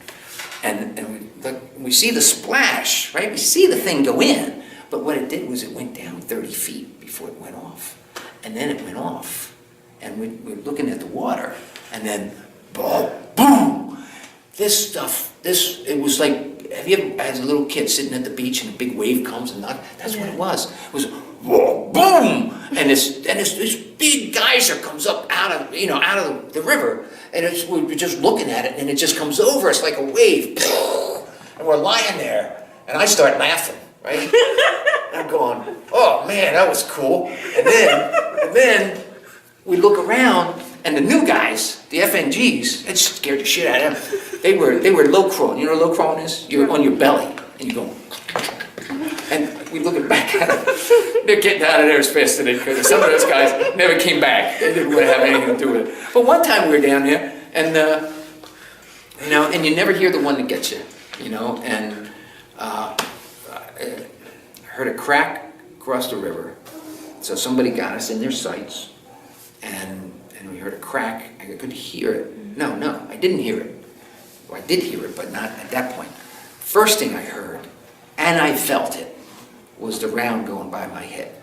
and we see the splash, right? We see the thing go in, but what it did was it went down 30 feet before it went off. And then it went off, and we're looking at the water, and then, boom! This stuff, it was like, have you ever, as a little kid, sitting at the beach and a big wave comes and that's what it was. It was, whoa, boom! And this big geyser comes up out of the river, and we're just looking at it, and it just comes over us like a wave, and we're lying there, and I start laughing, right? I'm going, oh man, that was cool. And then we look around, and the new guys, the FNGs, it scared the shit out of them. They were low crawling. You know what low crawling is? You're on your belly, and you go. And we look back at them. They're getting out of there as fast as they could. Some of those guys never came back. They didn't want to have anything to do with it. But one time we were down there, and you know, and you never hear the one that gets you, you know, and I heard a crack across the river. So somebody got us in their sights, and we heard a crack. I could hear it. No, I didn't hear it. Well, I did hear it, but not at that point. First thing I heard, and I felt it, was the round going by my head.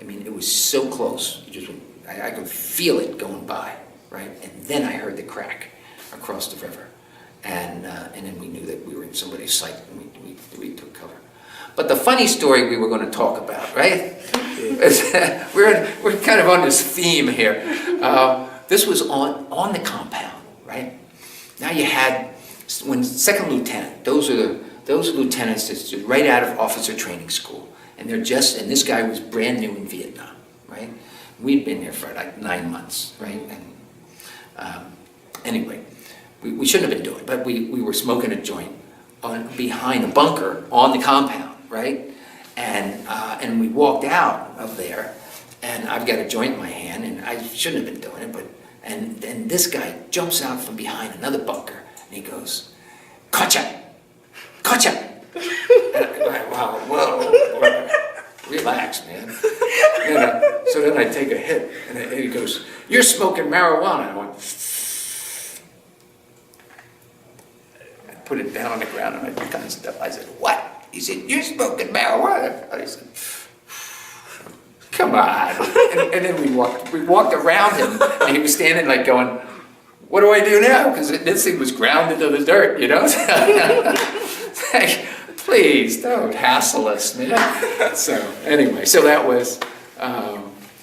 I mean, it was so close. I could feel it going by, right? And then I heard the crack across the river, and then we knew that we were in somebody's sight, and we took cover. But the funny story we were going to talk about, right? We're kind of on this theme here. This was on the compound, right? Now you had, when second lieutenant, those lieutenants that stood right out of officer training school, and and this guy was brand new in Vietnam, right? We'd been there for like 9 months, right? And anyway, we shouldn't have been doing it, but we were smoking a joint behind a bunker on the compound, right? And we walked out of there, and I've got a joint in my hand, and I shouldn't have been doing it, but and then this guy jumps out from behind another bunker, and he goes, "Gotcha! Gotcha!" And I'm like, wow, whoa, relax, man. So then I take a hit, and he goes, "You're smoking marijuana." I went, I put it down on the ground, and I kind of stepped. I said, "What?" He said, "You're smoking marijuana." I said, "Come on." And then we walked around him, and he was standing like going, "What do I do now?" Because this thing was ground into the dirt, you know? Like, please don't hassle us, man. So anyway, so that was,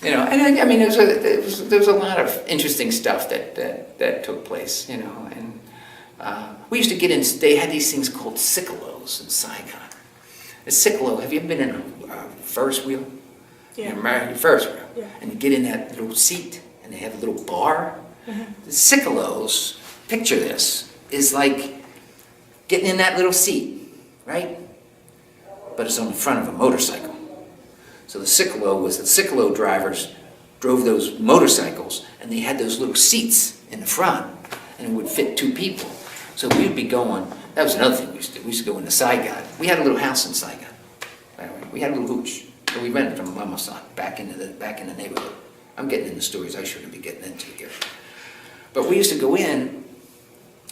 you know, and I mean, there was a lot of interesting stuff that took place, you know, and we used to get in, they had these things called sickelos in Saigon. A sickelo, have you ever been in a Ferris wheel? Yeah. Your Ferris wheel. Yeah. And you get in that little seat, and they have a little bar. Mm-hmm. The sickelos, picture this, is like getting in that little seat, right? But it's on the front of a motorcycle. So the sickelo drivers drove those motorcycles, and they had those little seats in the front, and it would fit 2 people. So we'd be going, that was another thing we used to do. We used to go into Saigon. We had a little house in Saigon. By the way. We had a little hooch. So we rented from Mama Son back in the neighborhood. I'm getting into stories I shouldn't be getting into here. But we used to go in,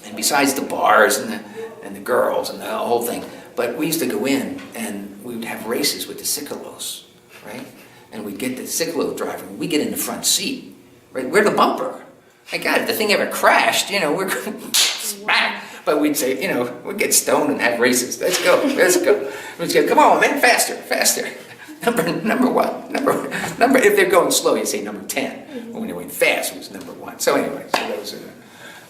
and besides the bars and the girls and the whole thing, but we used to go in and we would have races with the sickelos, right? And we'd get the sickelo driver, and we get in the front seat, right? We're the bumper. My God, if the thing ever crashed, you know, we're smack. But we'd say, you know, we'd get stoned and have races. Let's go. We'd go, come on, man, faster. Number one. If they're going slow, you say number 10. When they went fast, it was number 1. So anyway, so those are,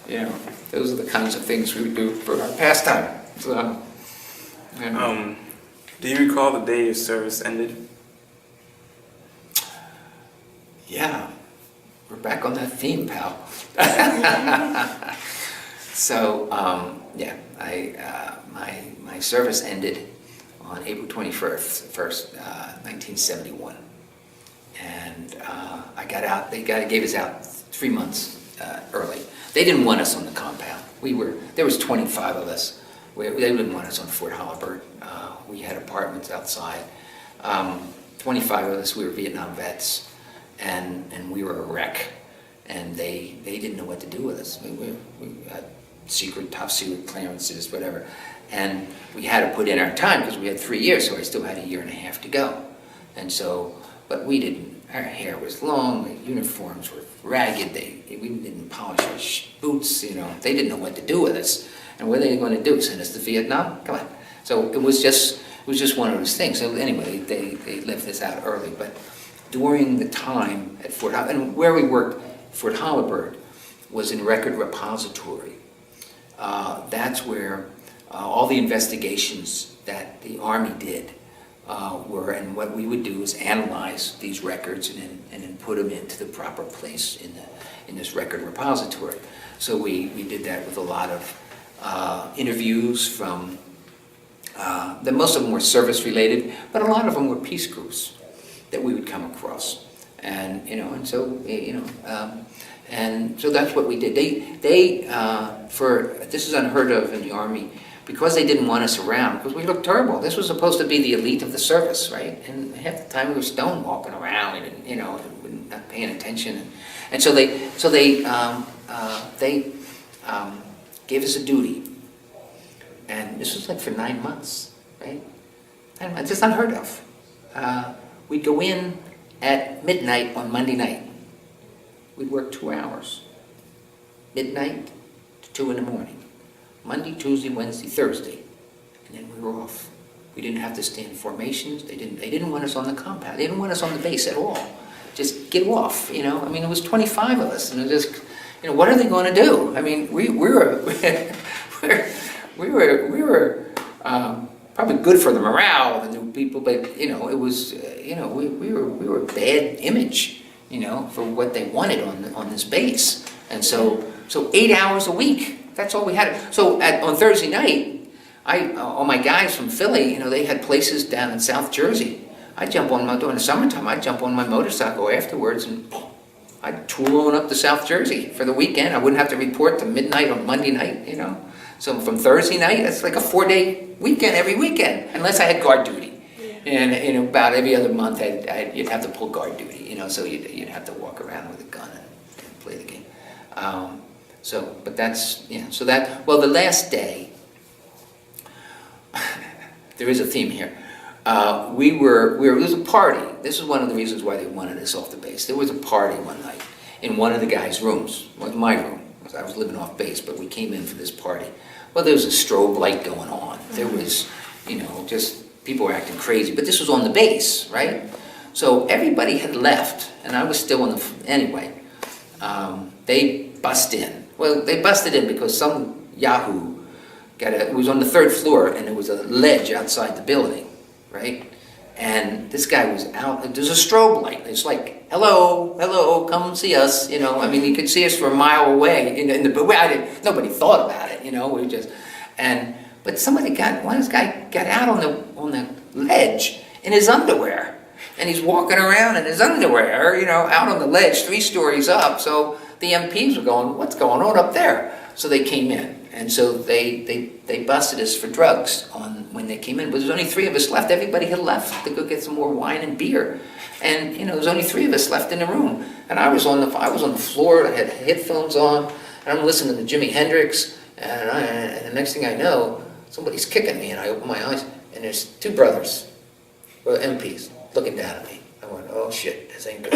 you know, those are the kinds of things we would do for our pastime. So, you know. Do you recall the day your service ended? Yeah, we're back on that theme, pal. So, yeah, my service ended on April 21st, 1971. And I got out, they gave us out 3 months early. They didn't want us on the compound. There was 25 of us. They didn't want us on Fort Holabird. We had apartments outside. 25 of us, we were Vietnam vets, and we were a wreck. And they didn't know what to do with us. We had top secret clearances, whatever. And we had to put in our time because we had 3 years, so I still had 1.5 years to go. And so, but we didn't, our hair was long, the uniforms were ragged, we didn't polish our boots, you know. They didn't know what to do with us. And what are they going to do, send us to Vietnam? Come on. So it was just one of those things. So anyway, they left us out early. But during the time at Fort Holabird, and where we worked, Fort Holabird was in record repository. That's where all the investigations that the Army did were, and what we would do is analyze these records and then put them into the proper place in this record repository. So we did that with a lot of interviews from, most of them were service related, but a lot of them were peace crews that we would come across. And, you know, and so, you know, and so that's what we did. This is unheard of in the Army, because they didn't want us around, because we looked terrible. This was supposed to be the elite of the service, right? And half the time we were stone walking around, and, you know, not paying attention. And so they gave us a duty. And this was like for 9 months, right? 9 months, it's unheard of. We'd go in at midnight on Monday night. We'd work 2 hours. Midnight to 2 in the morning. Monday, Tuesday, Wednesday, Thursday. And then we were off. We didn't have to stay in formations. They didn't want us on the compound. They didn't want us on the base at all. Just get off, you know. I mean, it was 25 of us, and it was just, you know, what are they going to do? I mean, we were probably good for the morale of the new people, but, you know, it was, you know, we were a bad image, you know, for what they wanted on this base. And so 8 hours a week, that's all we had. So on Thursday night, all my guys from Philly, they had places down in South Jersey. During the summertime, I'd jump on my motorcycle afterwards and I'd tool on up to South Jersey for the weekend. I wouldn't have to report to midnight on Monday night, So from Thursday night, it's like a 4-day weekend every weekend, unless I had guard duty. And about every other month, you'd have to pull guard duty, so you'd have to walk around with a gun and play the game. The last day, there is a theme here. There was a party. This is one of the reasons why they wanted us off the base. There was a party one night in one of the guys' rooms. It was my room. I was living off base, but we came in for this party. Well, there was a strobe light going on. There was, just people were acting crazy. But this was on the base, right? So everybody had left, and I was still anyway. They bust in. Well, they busted in because some yahoo it was on the 3rd floor, and there was a ledge outside the building, right? And this guy was out. There's a strobe light. It's like, hello, come see us. You could see us from a mile away. Nobody thought about it. But one of this guy got out on the ledge in his underwear, and he's walking around in his underwear, out on the ledge 3 stories up. So the MPs were going, what's going on up there? So they came in. And so they busted us for drugs when they came in. But there was only 3 of us left. Everybody had left to go get some more wine and beer. And there was only 3 of us left in the room. And I was on the floor. I had headphones on, and I'm listening to Jimi Hendrix. And the next thing I know, somebody's kicking me, and I open my eyes, and there's 2 brothers, MPs, looking down at me. I went, oh shit, this ain't good.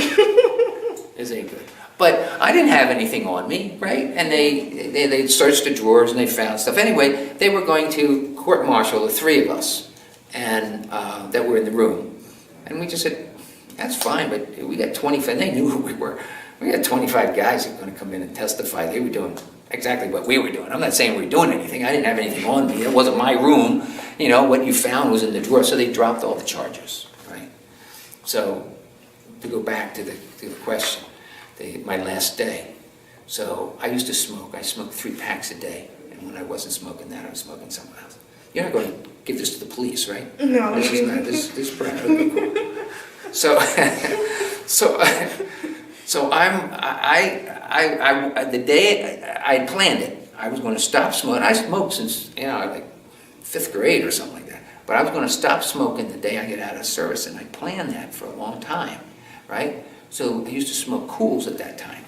This ain't good. But I didn't have anything on me, right? And they searched the drawers and they found stuff. Anyway, they were going to court-martial the 3 of us and that were in the room. And we just said, that's fine, but we got 25, they knew who we were. We got 25 guys that were going to come in and testify. They were doing exactly what we were doing. I'm not saying we were doing anything. I didn't have anything on me. It wasn't my room. What you found was in the drawer. So they dropped all the charges, right? So to go back to the question. My last day. So I used to smoke. I smoked 3 packs a day. And when I wasn't smoking that, I was smoking something else. You're not going to give this to the police, right? No. This is not, this is pretty cool. So the day I planned it, I was going to stop smoking. I smoked since, like 5th grade or something like that. But I was going to stop smoking the day I get out of service. And I planned that for a long time, right? So I used to smoke Cools at that time.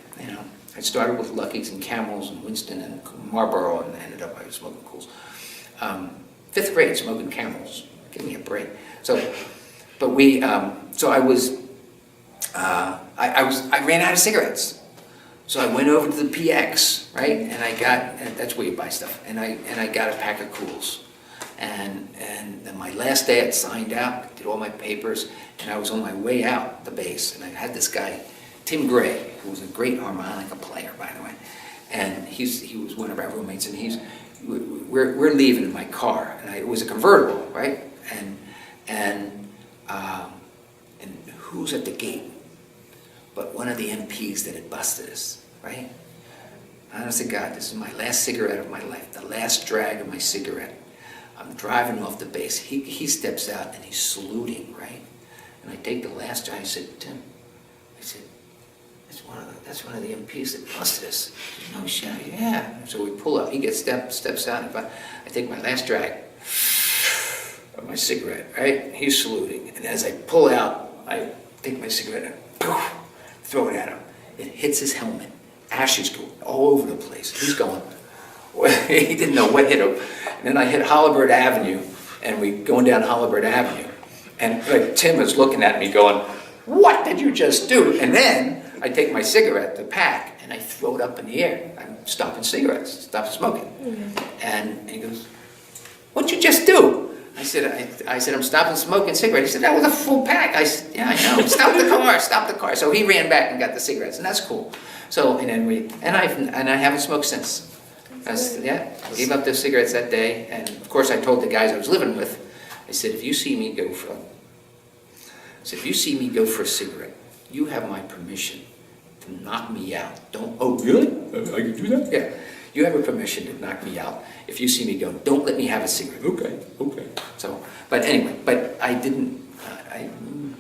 I started with Luckies and Camels and Winston and Marlboro, and ended up I was smoking Cools. 5th grade, smoking Camels. Give me a break. So I ran out of cigarettes. So I went over to the PX, right? And that's where you buy stuff. And I got a pack of Cools. And then my last day, I'd signed out, did all my papers, and I was on my way out the base, and I had this guy, Tim Gray, who was a great harmonica player, by the way, and he was one of our roommates, and we're leaving in my car, and it was a convertible, right? And who's at the gate? But one of the MPs that had busted us, right? Honest to God, this is my last cigarette of my life, the last drag of my cigarette. I'm driving off the base. He steps out and he's saluting, right? And I take the last drag. I said, Tim, that's one of the MPs that busted us. He said, no shit, yeah. So we pull up. He steps out. And I take my last drag of my cigarette, right? He's saluting. And as I pull out, I take my cigarette and poof, throw it at him. It hits his helmet. Ashes go all over the place. He's going. He didn't know what hit him. And then I hit Holabird Avenue, and we going down Holabird Avenue. And Tim is looking at me going, what did you just do? And then I take my cigarette, the pack, and I throw it up in the air. I'm stopping cigarettes, stop smoking. Mm-hmm. And he goes, what'd you just do? I said, I'm stopping smoking cigarettes. He said, that was a full pack. I said, yeah, I know. Stop the car. So he ran back and got the cigarettes, and that's cool. So, I haven't smoked since. I gave up those cigarettes that day, and of course I told the guys I was living with, I said, if you see me go for a cigarette, you have my permission to knock me out. Oh, really? I can do that? Yeah. you have a permission to knock me out if you see me go, don't let me have a cigarette. Okay, okay. So, but anyway, but I didn't, I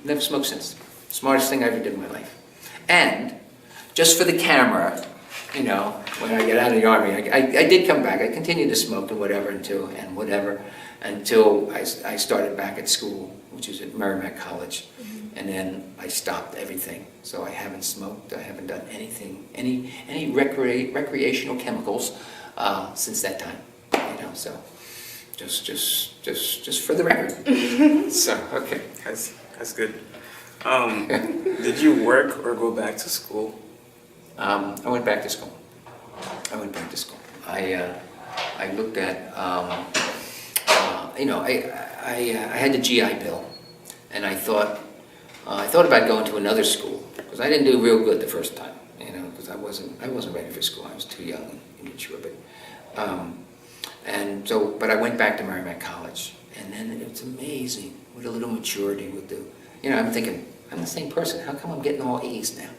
never smoked since. Smartest thing I ever did in my life. And just for the camera, you know, when I get out of the Army, I did come back. I continued to smoke and whatever until I started back at school, which is at Merrimack College. And then I stopped everything. So I haven't smoked, I haven't done anything, any recreational chemicals since that time. You know, so just for the record. So, okay. That's good. Did you work or go back to school? I went back to school. I looked at, you know, I had the GI Bill, and I thought about going to another school because I didn't do real good the first time, you know, because I wasn't ready for school. I was too young and immature, but I went back to Merrimack College, and then it's amazing with a little maturity with the, you know, I'm thinking I'm the same person. How come I'm getting all A's now?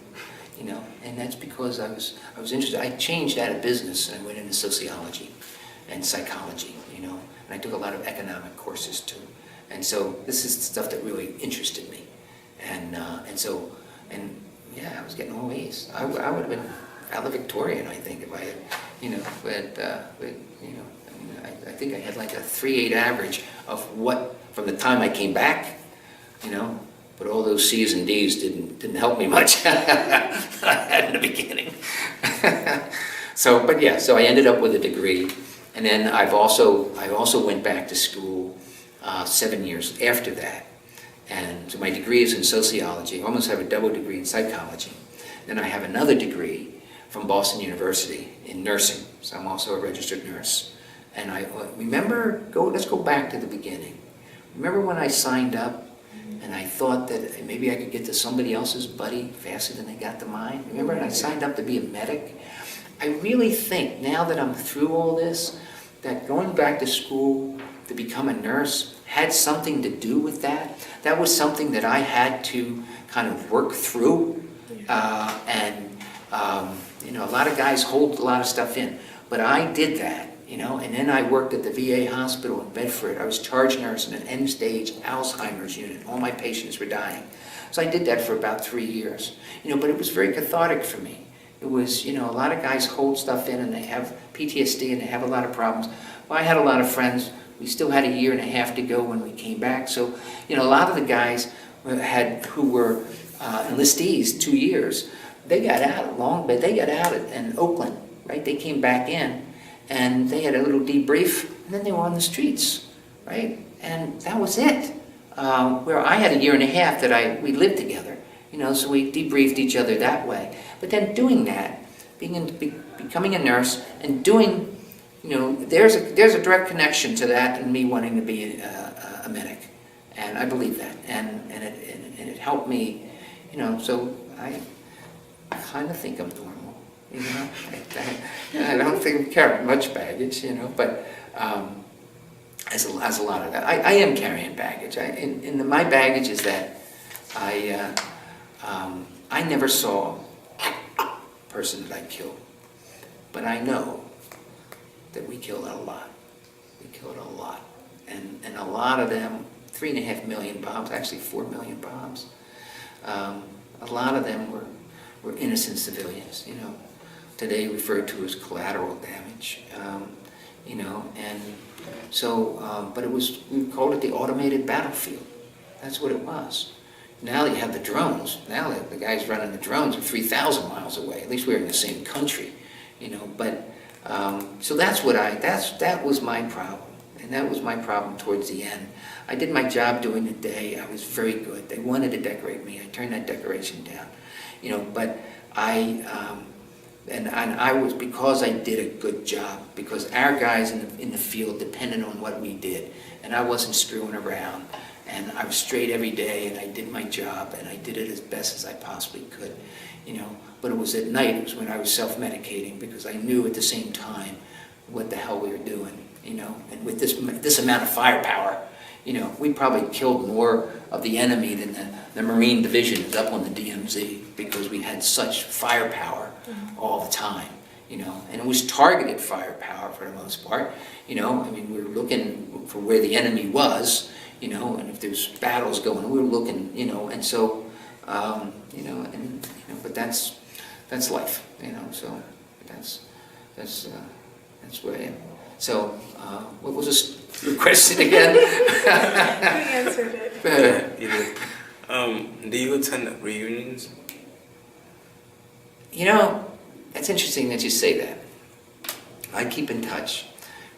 You know, and that's because I was interested. I changed out of business and I went into sociology and psychology, you know, and I took a lot of economic courses too. And so this is the stuff that really interested me. And yeah, I was getting all A's. I would have been valedictorian, I think, if I had, you know, you know, I think I had like a 3.8 average of what, from the time I came back, you know. But all those C's and D's didn't help me much I had in the beginning. So I ended up with a degree, and then I also went back to school 7 years after that, and so my degree is in sociology. I almost have a double degree in psychology. Then I have another degree from Boston University in nursing, so I'm also a registered nurse. And I remember, let's go back to the beginning. Remember when I signed up? And I thought that maybe I could get to somebody else's buddy faster than they got to mine. Remember, and I signed up to be a medic. I really think, now that I'm through all this, that going back to school to become a nurse had something to do with that. That was something that I had to kind of work through. You know, a lot of guys hold a lot of stuff in. But I did that. You know, and then I worked at the VA hospital in Bedford. I was charge nurse in an end-stage Alzheimer's unit. All my patients were dying. So I did that for about 3 years. You know, but it was very cathartic for me. It was, you know, a lot of guys hold stuff in and they have PTSD and they have a lot of problems. Well, I had a lot of friends. We still had 1.5 years to go when we came back. So, you know, a lot of the guys who were enlistees 2 years, they got out they got out in Oakland, right? They came back in. And they had a little debrief, and then they were on the streets, right? And that was it. Where I had 1.5 years that we lived together, you know, so we debriefed each other that way. But then doing that, becoming a nurse, and doing, you know, there's a direct connection to that and me wanting to be a medic, and I believe that, and it helped me, you know. So I kind of think I'm normal. You know, I don't think I carry much baggage, you know, but as a lot of that, I am carrying baggage. My baggage is that I never saw a person that I killed, but I know that we killed a lot. We killed a lot, and a lot of them, 3.5 million bombs, actually 4 million bombs. A lot of them were innocent civilians, you know. Today referred to as collateral damage, you know, and so, but we called it the automated battlefield. That's what it was. Now you have the drones. Now the guys running the drones are 3,000 miles away. At least we're in the same country, you know. But so that was my problem, and that was my problem towards the end. I did my job during the day. I was very good. They wanted to decorate me. I turned that decoration down, you know. But And I was, because I did a good job, because our guys in the field depended on what we did, and I wasn't screwing around, and I was straight every day, and I did my job, and I did it as best as I possibly could, you know. But it was at night, it was when I was self-medicating, because I knew at the same time what the hell we were doing, you know. And with this amount of firepower, you know, we probably killed more of the enemy than the Marine divisions up on the DMZ, because we had such firepower all the time, and it was targeted firepower for the most part. I mean, we were looking for where the enemy was, and if there's battles going on, we were looking, and so, but that's life, so that's what I am. So, what was your question again? You answered it. Yeah, you did. Do you attend reunions? It's interesting that you say that. I keep in touch.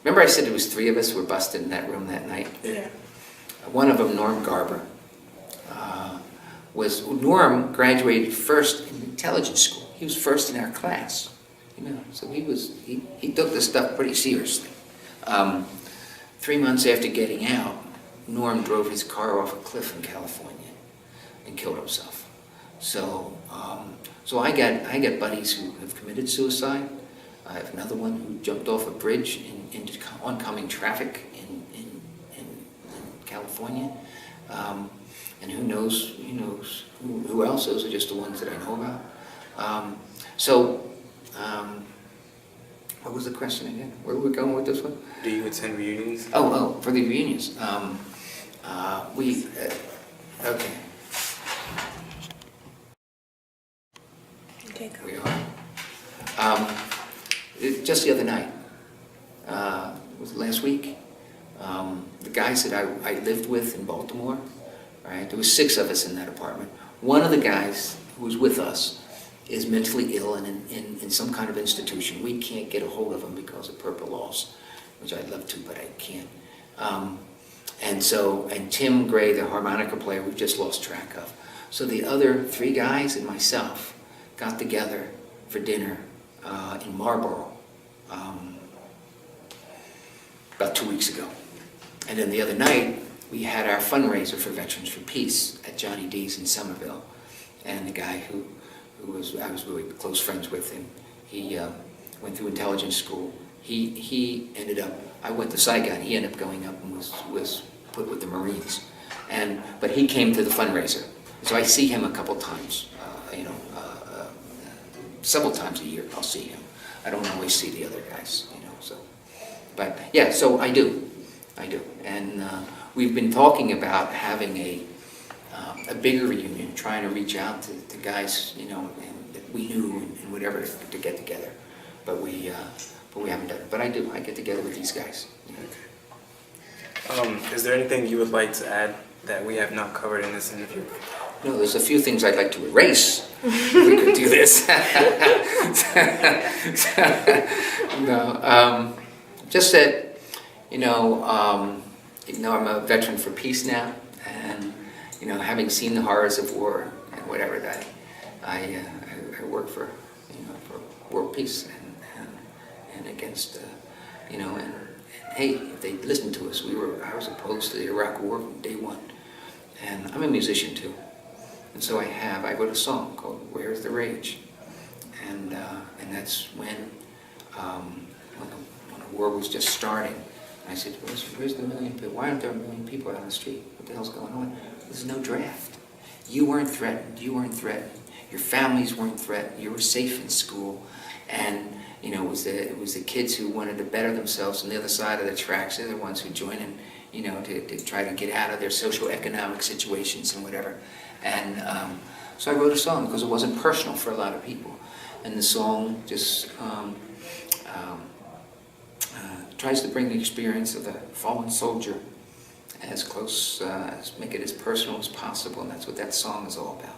Remember I said there was 3 of us who were busted in that room that night? Yeah. One of them, Norm Garber, Norm graduated first in intelligence school. He was first in our class, so he took this stuff pretty seriously. 3 months after getting out, Norm drove his car off a cliff in California and killed himself. So I got buddies who have committed suicide. I have another one who jumped off a bridge into oncoming traffic in California. And who knows who else? Those are just the ones that I know about. What was the question again? Where were we going with this one? Do you attend reunions? Oh, for the reunions. Okay. Okay, go. We are. Just the other night, was it last week? The guys that I lived with in Baltimore, right? There was 6 of us in that apartment. One of the guys who was with us is mentally ill and in some kind of institution. We can't get a hold of him because of purple laws, which I'd love to, but I can't. And Tim Gray, the harmonica player, we've just lost track of. So the other 3 guys and myself got together for dinner in Marlborough about 2 weeks ago. And then the other night, we had our fundraiser for Veterans for Peace at Johnny D's in Somerville. And the guy who I was really close friends with him, he went through intelligence school. He ended up, I went to Saigon, he ended up going up and was put with the Marines. But he came to the fundraiser. So I see him a couple times, several times a year I'll see him. I don't always see the other guys, so. But yeah, so I do. And we've been talking about having a bigger reunion, trying to reach out to guys, that we knew and whatever to get together. But we haven't done it. But I do. I get together with these guys. Is there anything you would like to add that we have not covered in this interview? No, there's a few things I'd like to erase. If we could do this. No, just that, I'm a veteran for peace now, and having seen the horrors of war and whatever, that I work for world peace and against and hey, if they listened to us, I was opposed to the Iraq War from day one, and I'm a musician too, and so I wrote a song called "Where's the Rage," and that's when the war was just starting. I said, where's the million people? Why aren't there a million people out on the street? What the hell's going on? There's no draft. You weren't threatened. Your families weren't threatened. You were safe in school. And, it was the kids who wanted to better themselves on the other side of the tracks. They're the ones who joined in, to try to get out of their socioeconomic situations and whatever. And so I wrote a song because it wasn't personal for a lot of people. And the song just tries to bring the experience of the fallen soldier as close, make it as personal as possible, and that's what that song is all about.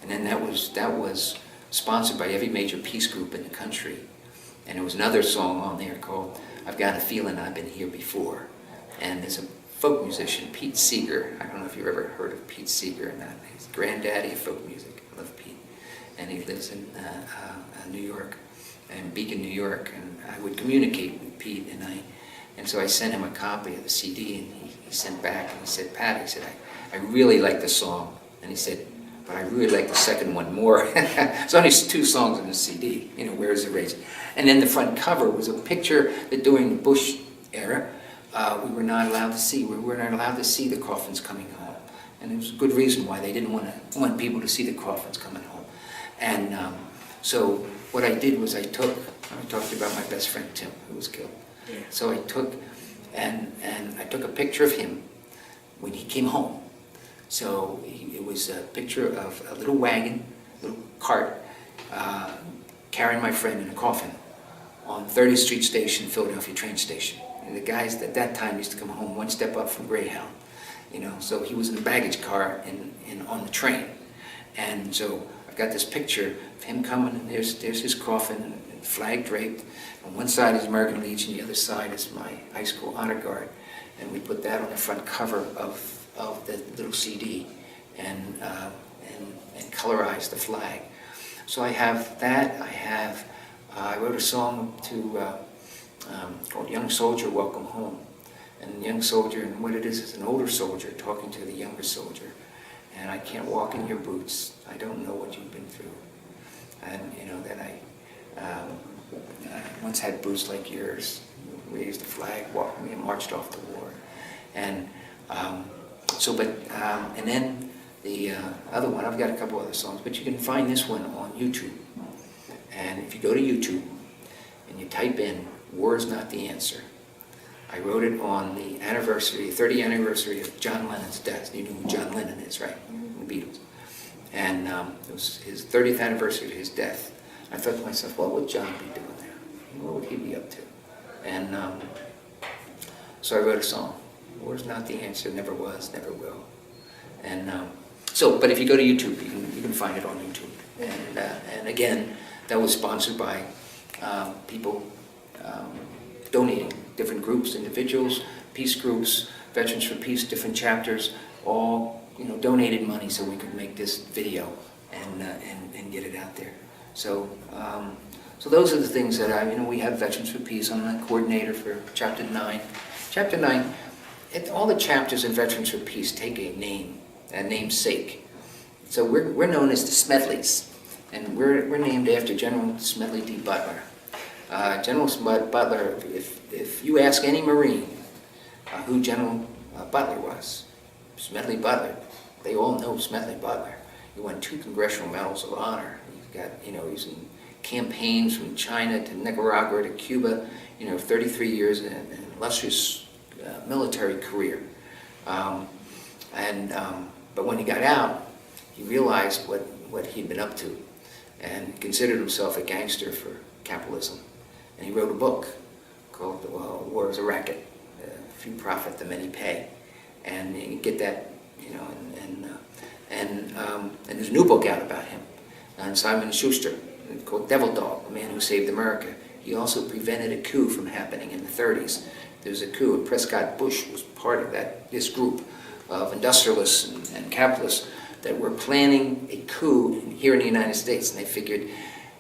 And then that was sponsored by every major peace group in the country. And there was another song on there called "I've Got a Feeling I've Been Here Before." And there's a folk musician, Pete Seeger. I don't know if you've ever heard of Pete Seeger or not. He's the granddaddy of folk music. I love Pete. And he lives in New York, in Beacon, New York. And I would communicate with Pete, and so I sent him a copy of the CD, and he sent back, and he said, "Pat," he said, I really like the song. And he said, "But I really like the second one more." There's only 2 songs in the CD, "Where's the Rage?" And then the front cover was a picture that during the Bush era, we were not allowed to see. We were not allowed to see the coffins coming home. And there was a good reason why they didn't want people to see the coffins coming home. And so what I did was I talked to you about my best friend Tim, who was killed. Yeah. So I took I took a picture of him when he came home. So it was a picture of a little wagon, little cart, carrying my friend in a coffin on 30th Street Station, Philadelphia train station. And the guys at that time used to come home one step up from Greyhound, you know. So he was in the baggage car on the train, and so I've got this picture of him coming, and there's his coffin, and flag draped. On one side is American Legion, the other side is my high school honor guard, and we put that on the front cover of the little CD, and colorized the flag. So I have that. I wrote a song called "Young Soldier, Welcome Home," and young soldier, and what it is an older soldier talking to the younger soldier. And I can't walk in your boots. I don't know what you've been through. And you know that I once had boots like yours, raised the flag, walked me, and marched off to war. And and then the other one, I've got a couple other songs, but you can find this one on YouTube. And if you go to YouTube and you type in "War is Not the Answer," I wrote it on the 30th anniversary of John Lennon's death. You know who John Lennon is, right? The Beatles. And it was his 30th anniversary of his death. I thought to myself, what would John be doing there? What would he be up to? And so I wrote a song. War is not the answer, never was, never will. And but if you go to YouTube, you can find it on YouTube. And again, that was sponsored by people donating, different groups, individuals, peace groups, Veterans for Peace, different chapters, all donated money so we could make this video and get it out there. So those are the things that we have Veterans for Peace. I'm the coordinator for Chapter 9. Chapter 9, all the chapters in Veterans for Peace take a namesake. So we're known as the Smedleys, and we're named after General Smedley D. Butler. General Butler, if you ask any Marine who General Butler was, Smedley Butler, they all know Smedley Butler. He won 2 Congressional Medals of Honor. He's in campaigns from China to Nicaragua to Cuba, 33 years in an illustrious military career. But when he got out, he realized what he'd been up to and considered himself a gangster for capitalism. And he wrote a book called War is a Racket. Few profit, the many pay. And you get that, and there's a new book out about him, on Simon & Schuster, called Devil Dog, the man who saved America. He also prevented a coup from happening in the 30s. There was a coup, and Prescott Bush was part of this group of industrialists and capitalists that were planning a coup here in the United States, and they figured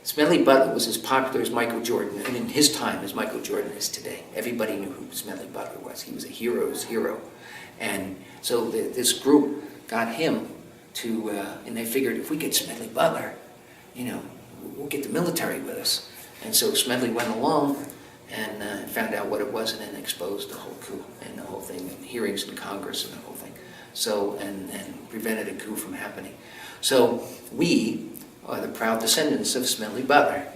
Smedley Butler was as popular as Michael Jordan, and in his time as Michael Jordan is today. Everybody knew who Smedley Butler was. He was a hero's hero. And so this group got him to, and they figured if we get Smedley Butler, we'll get the military with us. And so Smedley went along and found out what it was, and then exposed the whole coup and the whole thing, and hearings in Congress and the whole thing. So, and prevented a coup from happening. So we are the proud descendants of Smedley Butler.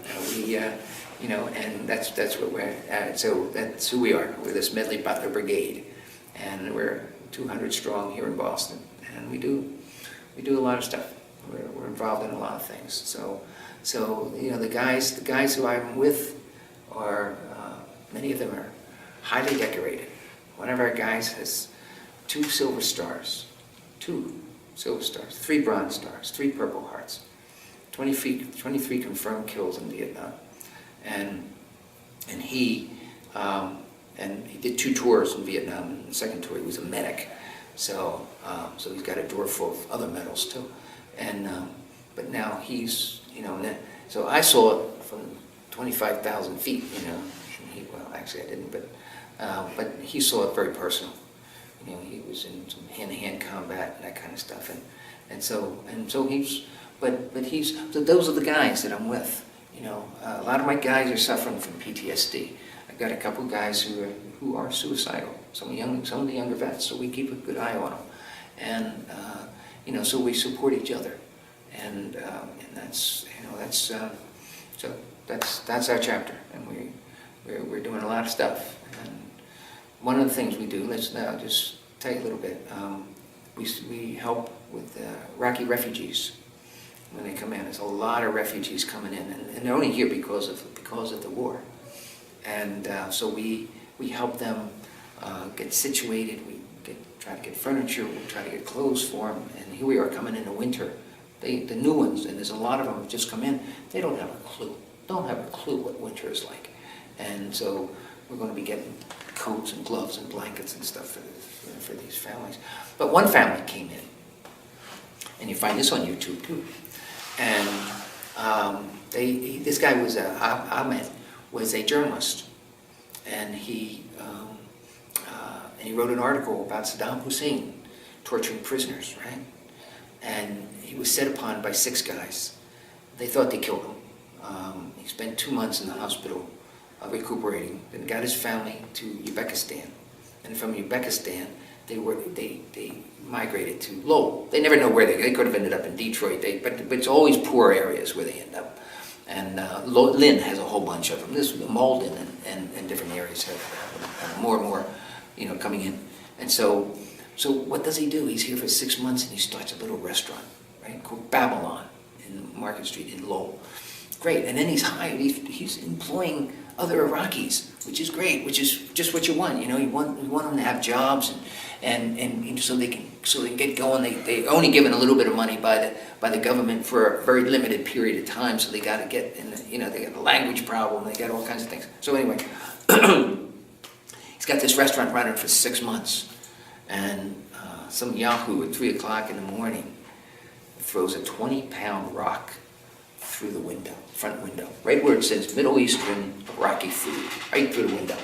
And that's what we're at. So that's who we are. We're the Smedley Butler Brigade, and we're 200 strong here in Boston. And we do a lot of stuff. We're involved in a lot of things. So the guys who I'm with are many of them are highly decorated. One of our guys has 2 silver stars, 3 bronze stars, 3 Purple Hearts. 23 confirmed kills in Vietnam, and he did 2 tours in Vietnam. In the second tour, he was a medic, so he's got a drawer full of other medals too. And but now he's so I saw it from 25,000 feet. Well, actually I didn't, but he saw it very personal. He was in some hand-to-hand combat and that kind of stuff, and so he's. But those are the guys that I'm with. A lot of my guys are suffering from PTSD. I've got a couple of guys who are suicidal. Some of the younger vets. So we keep a good eye on them, and so we support each other, and that's So that's our chapter, and we're doing a lot of stuff. And one of the things we do, let's now just tell you a little bit. We help with Iraqi refugees when they come in. There's a lot of refugees coming in, and they're only here because of the war. And so we help them get situated. We try to get furniture. We try to get clothes for them. And here we are coming into winter. The new ones, and there's a lot of them who just come in. They don't have a clue. Don't have a clue what winter is like. And so we're going to be getting coats and gloves and blankets and stuff for these families. But one family came in, and you find this on YouTube too. And this guy was Ahmed was a journalist, and he wrote an article about Saddam Hussein torturing prisoners, right? And he was set upon by 6 guys. They thought they killed him. He spent 2 months in the hospital recuperating, then got his family to Uzbekistan. And from Uzbekistan, they migrated to Lowell. They never know where they could have ended up in Detroit, but it's always poor areas where they end up. And Lynn has a whole bunch of them. Malden and different areas have more and more, coming in. And so what does he do? He's here for 6 months, and he starts a little restaurant, right, called Babylon in Market Street in Lowell. Great. And then he's hired. He's employing other Iraqis, which is great, which is just what you want. You want them to have jobs, and so they can get going. They only given a little bit of money by the government for a very limited period of time, so they got to get in. They got a language problem. They got all kinds of things. So anyway, he's got this restaurant running for 6 months, and some yahoo at 3 o'clock in the morning throws a 20-pound rock through the window, front window, right where it says Middle Eastern Iraqi food, right through the window.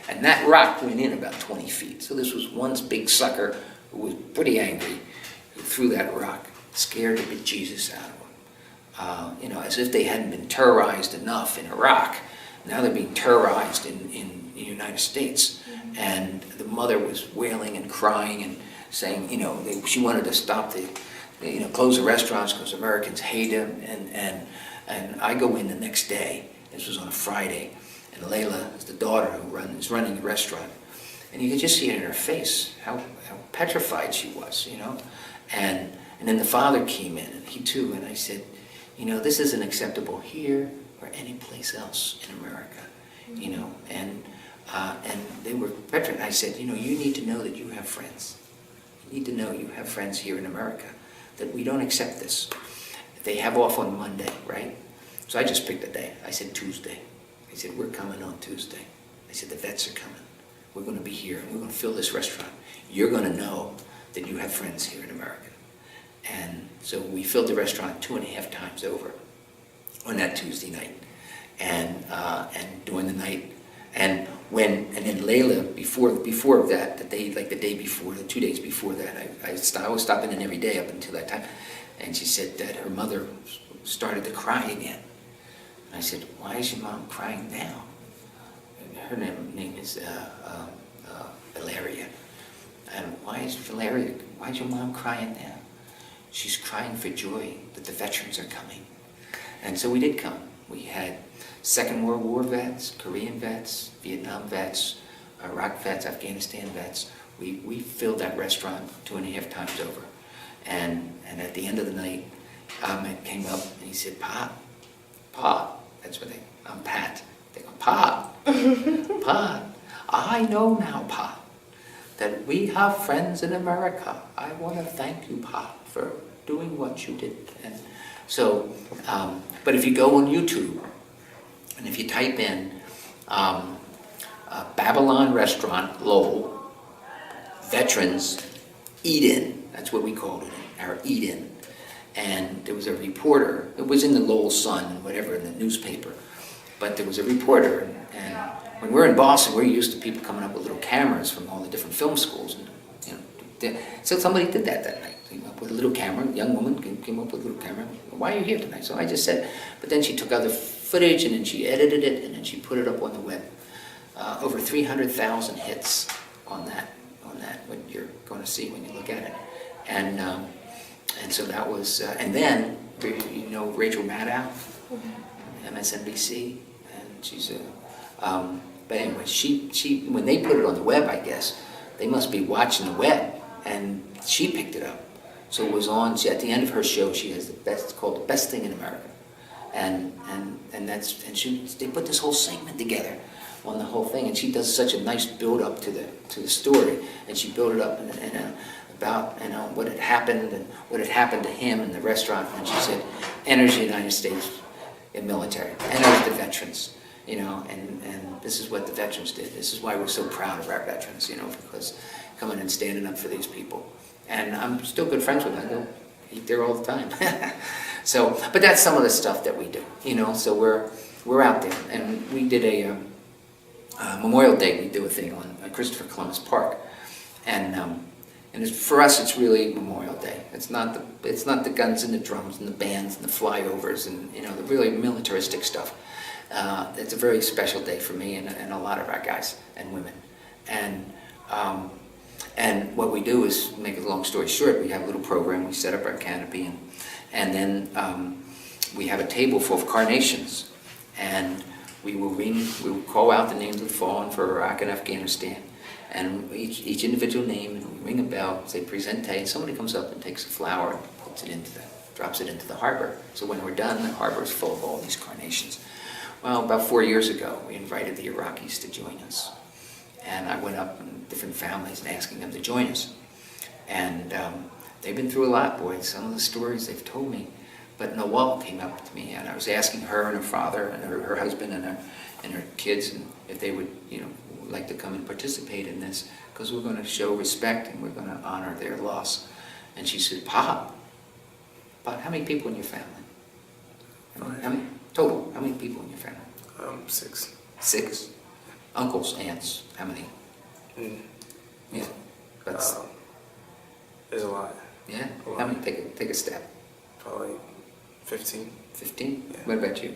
And that rock went in about 20 feet. So this was one big sucker who was pretty angry, who threw that rock, scared the bejesus out of them. As if they hadn't been terrorized enough in Iraq. Now they're being terrorized in the United States. And the mother was wailing and crying and saying, she wanted to stop close the restaurants because Americans hate them. And I go in the next day. This was on a Friday, and Layla is the daughter who is running the restaurant, and you could just see it in her face how petrified she was, And then the father came in, and he too. And I said, this isn't acceptable here or any place else in America, And they were petrified. I said, you need to know that you have friends. You need to know you have friends here in America. That we don't accept this. They have off on Monday, right? So I just picked a day. I said Tuesday. I said, we're coming on Tuesday. I said, the vets are coming. We're going to be here, and we're going to fill this restaurant. You're going to know that you have friends here in America. And so we filled the restaurant 2.5 times over on that Tuesday night. And during the night, and then Layla, before that, the day before, the 2 days before that, I was stopping in every day up until that time, and she said that her mother started to cry again. And I said, why is your mom crying now? And her name is Valeria. And why is your mom crying now? She's crying for joy that the veterans are coming. And so we did come. We had Second World War vets, Korean vets, Vietnam vets, Iraq vets, Afghanistan vets. We filled that restaurant 2.5 times over. And at the end of the night, Ahmed came up and he said, Pa, that's what I'm Pat. They go, Pa, I know now, Pa, that we have friends in America. I want to thank you, Pa, for doing what you did. And so, but if you go on YouTube, and if you type in Babylon Restaurant, Lowell, Veterans, Eat-In, that's what we called it, our Eat-In. And there was a reporter, it was in the Lowell Sun and whatever, in the newspaper, but there was a reporter, and when we're in Boston, we're used to people coming up with little cameras from all the different film schools. And, so somebody did that night, came up with a little camera, a young woman came up with a little camera. Why are you here tonight? So I just said, but then she took other footage and then she edited it and then she put it up on the web. Over 300,000 hits on that, what you're going to see when you look at it. And so that was, and then, Rachel Maddow, MSNBC, and she's a. But anyway, she when they put it on the web, I guess they must be watching the web, and she picked it up. So it was on. At the end of her show, she has the best. It's called The Best Thing in America, and they put this whole segment together on the whole thing, and she does such a nice build up to the story, and she built it up about what had happened and what had happened to him in the restaurant, and she said, enters the United States in military, enters the veterans, and this is what the veterans did. This is why we're so proud of our veterans, because coming and standing up for these people. And I'm still good friends with them. I go eat there all the time. So, but that's some of the stuff that we do, So we're out there, and we did a Memorial Day. We do a thing on Christopher Columbus Park, and for us, it's really Memorial Day. It's not the guns and the drums and the bands and the flyovers and the really militaristic stuff. It's a very special day for me and a lot of our guys and women, and what we do is, make a long story short, we have a little program. We set up our canopy, and then we have a table full of carnations, and we will call out the names of the fallen for Iraq and Afghanistan, and each individual name, and we ring a bell, say presente, and somebody comes up and takes a flower and drops it into the harbor. So when we're done, the harbor is full of all these carnations. Well, about 4 years ago, we invited the Iraqis to join us. And I went up in different families and asking them to join us. And they've been through a lot, boy. Some of the stories they've told me. But Noel came up to me, and I was asking her and her father and her husband and her kids, and if they would, like to come and participate in this, because we're going to show respect and we're going to honor their loss. And she said, Pop, how many people in your family? How many total? How many people in your family? 6. 6? Uncles, aunts, how many? Yeah, that's there's a lot. Yeah. How many? Take a step. Probably 15. 15? Yeah. What about you?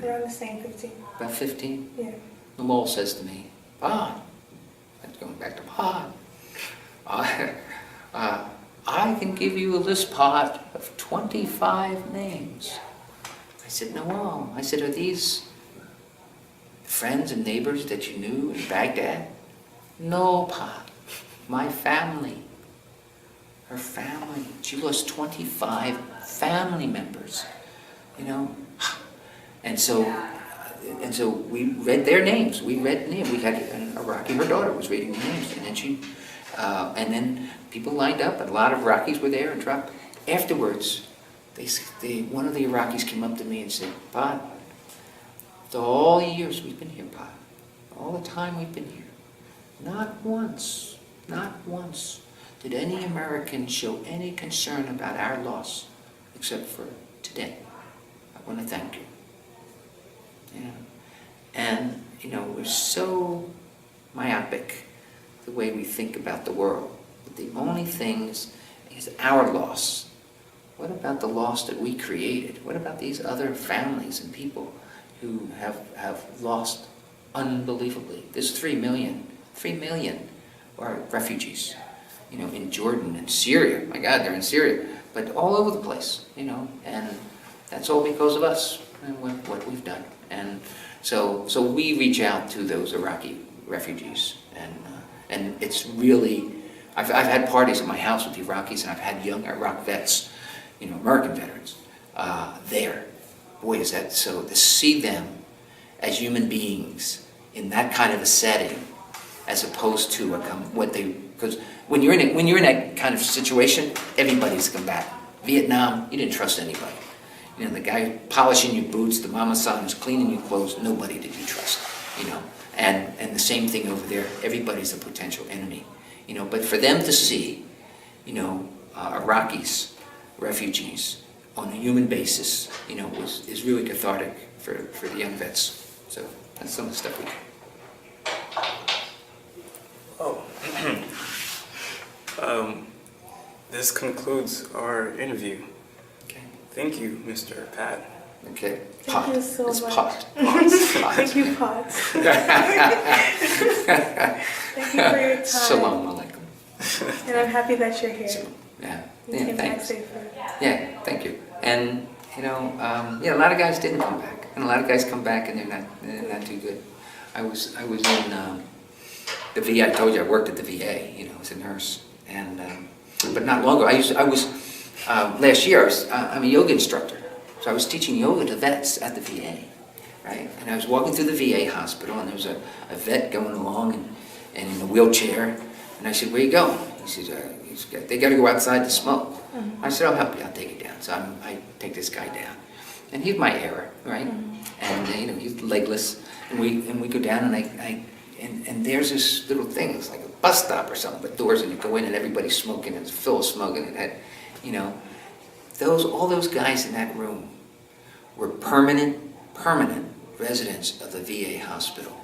We're on the same 15. About 15? Yeah. The mole says to me, "Pa," that's going back to Pa. I can give you a list, Pa, of 25 names. I said, Noel. I said, are these friends and neighbors that you knew in Baghdad? No, Pa. My family. Her family. She lost 25 family members. And so we read their names. We read names. We had an Iraqi. Her daughter was reading the names, and then people lined up. And a lot of Iraqis were there and dropped. Afterwards, one of the Iraqis came up to me and said, Pa, all the years we've been here, Pa, all the time we've been here, not once did any American show any concern about our loss, except for today. I want to thank you. And we're so myopic the way we think about the world. But the only thing is our loss. What about the loss that we created? What about these other families and people who have lost unbelievably? There's 3 million are refugees, in Jordan and Syria. My God, they're in Syria, but all over the place, and that's all because of us and what we've done. And so we reach out to those Iraqi refugees, and it's really, I've had parties at my house with Iraqis, and I've had young Iraq vets, American veterans, there. Boy, is that so, to see them as human beings in that kind of a setting, as opposed to because when you're in that kind of situation, everybody's a combatant. Vietnam, you didn't trust anybody. The guy polishing your boots, the mama san who's cleaning your clothes, nobody did you trust. And the same thing over there, everybody's a potential enemy. But for them to see, Iraqis, refugees, on a human basis, is really cathartic for the young vets. So that's some of the stuff we do. This concludes our interview. Okay. Thank you, Mr. Pat. Okay. Thank you so It's much. pot. Thank you, Pot. Thank you for your time. Shalom alaikum. And I'm happy that you're here. Yeah. You Yeah, came back thanks. safely. Yeah, thank you. And a lot of guys didn't come back, and a lot of guys come back and they're not too good. I was in the VA. I told you I worked at the VA, as a nurse, and but not long ago. Last year I'm a yoga instructor, so I was teaching yoga to vets at the VA, right? And I was walking through the VA hospital, and there was a vet going along and in a wheelchair, and I said, "Where you going?" He said, "They got to go outside to smoke." I said, "I'll help you. I'll take you down." So I take this guy down, and he's my era, right? And he's legless, and we go down, and there's this little thing. It's like a bus stop or something, but doors, and you go in, and everybody's smoking, and it's full of smoke, and it had, all those guys in that room were permanent residents of the VA hospital.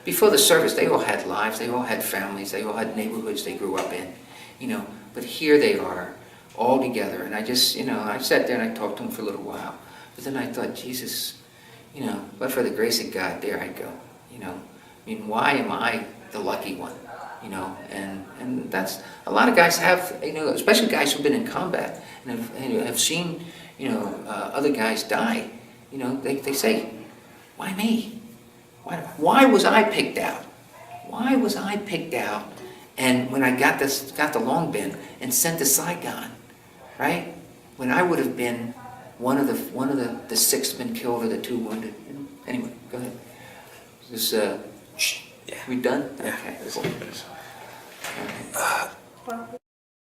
Before the service, they all had lives, they all had families, they all had neighborhoods they grew up in, but here they are, all together, and I just, I sat there and I talked to them for a little while, but then I thought, Jesus, but for the grace of God, there I go, why am I the lucky one, and that's, a lot of guys have, especially guys who've been in combat, and have seen, other guys die, they say, why me? Why was I picked out? Why was I picked out? And when I got the long bin and sent to Saigon, right? When I would have been one of the 6 been killed or the 2 wounded. Anyway, go ahead. Is this, Yeah. we done? Yeah. Okay. This Cool. is finished. Well,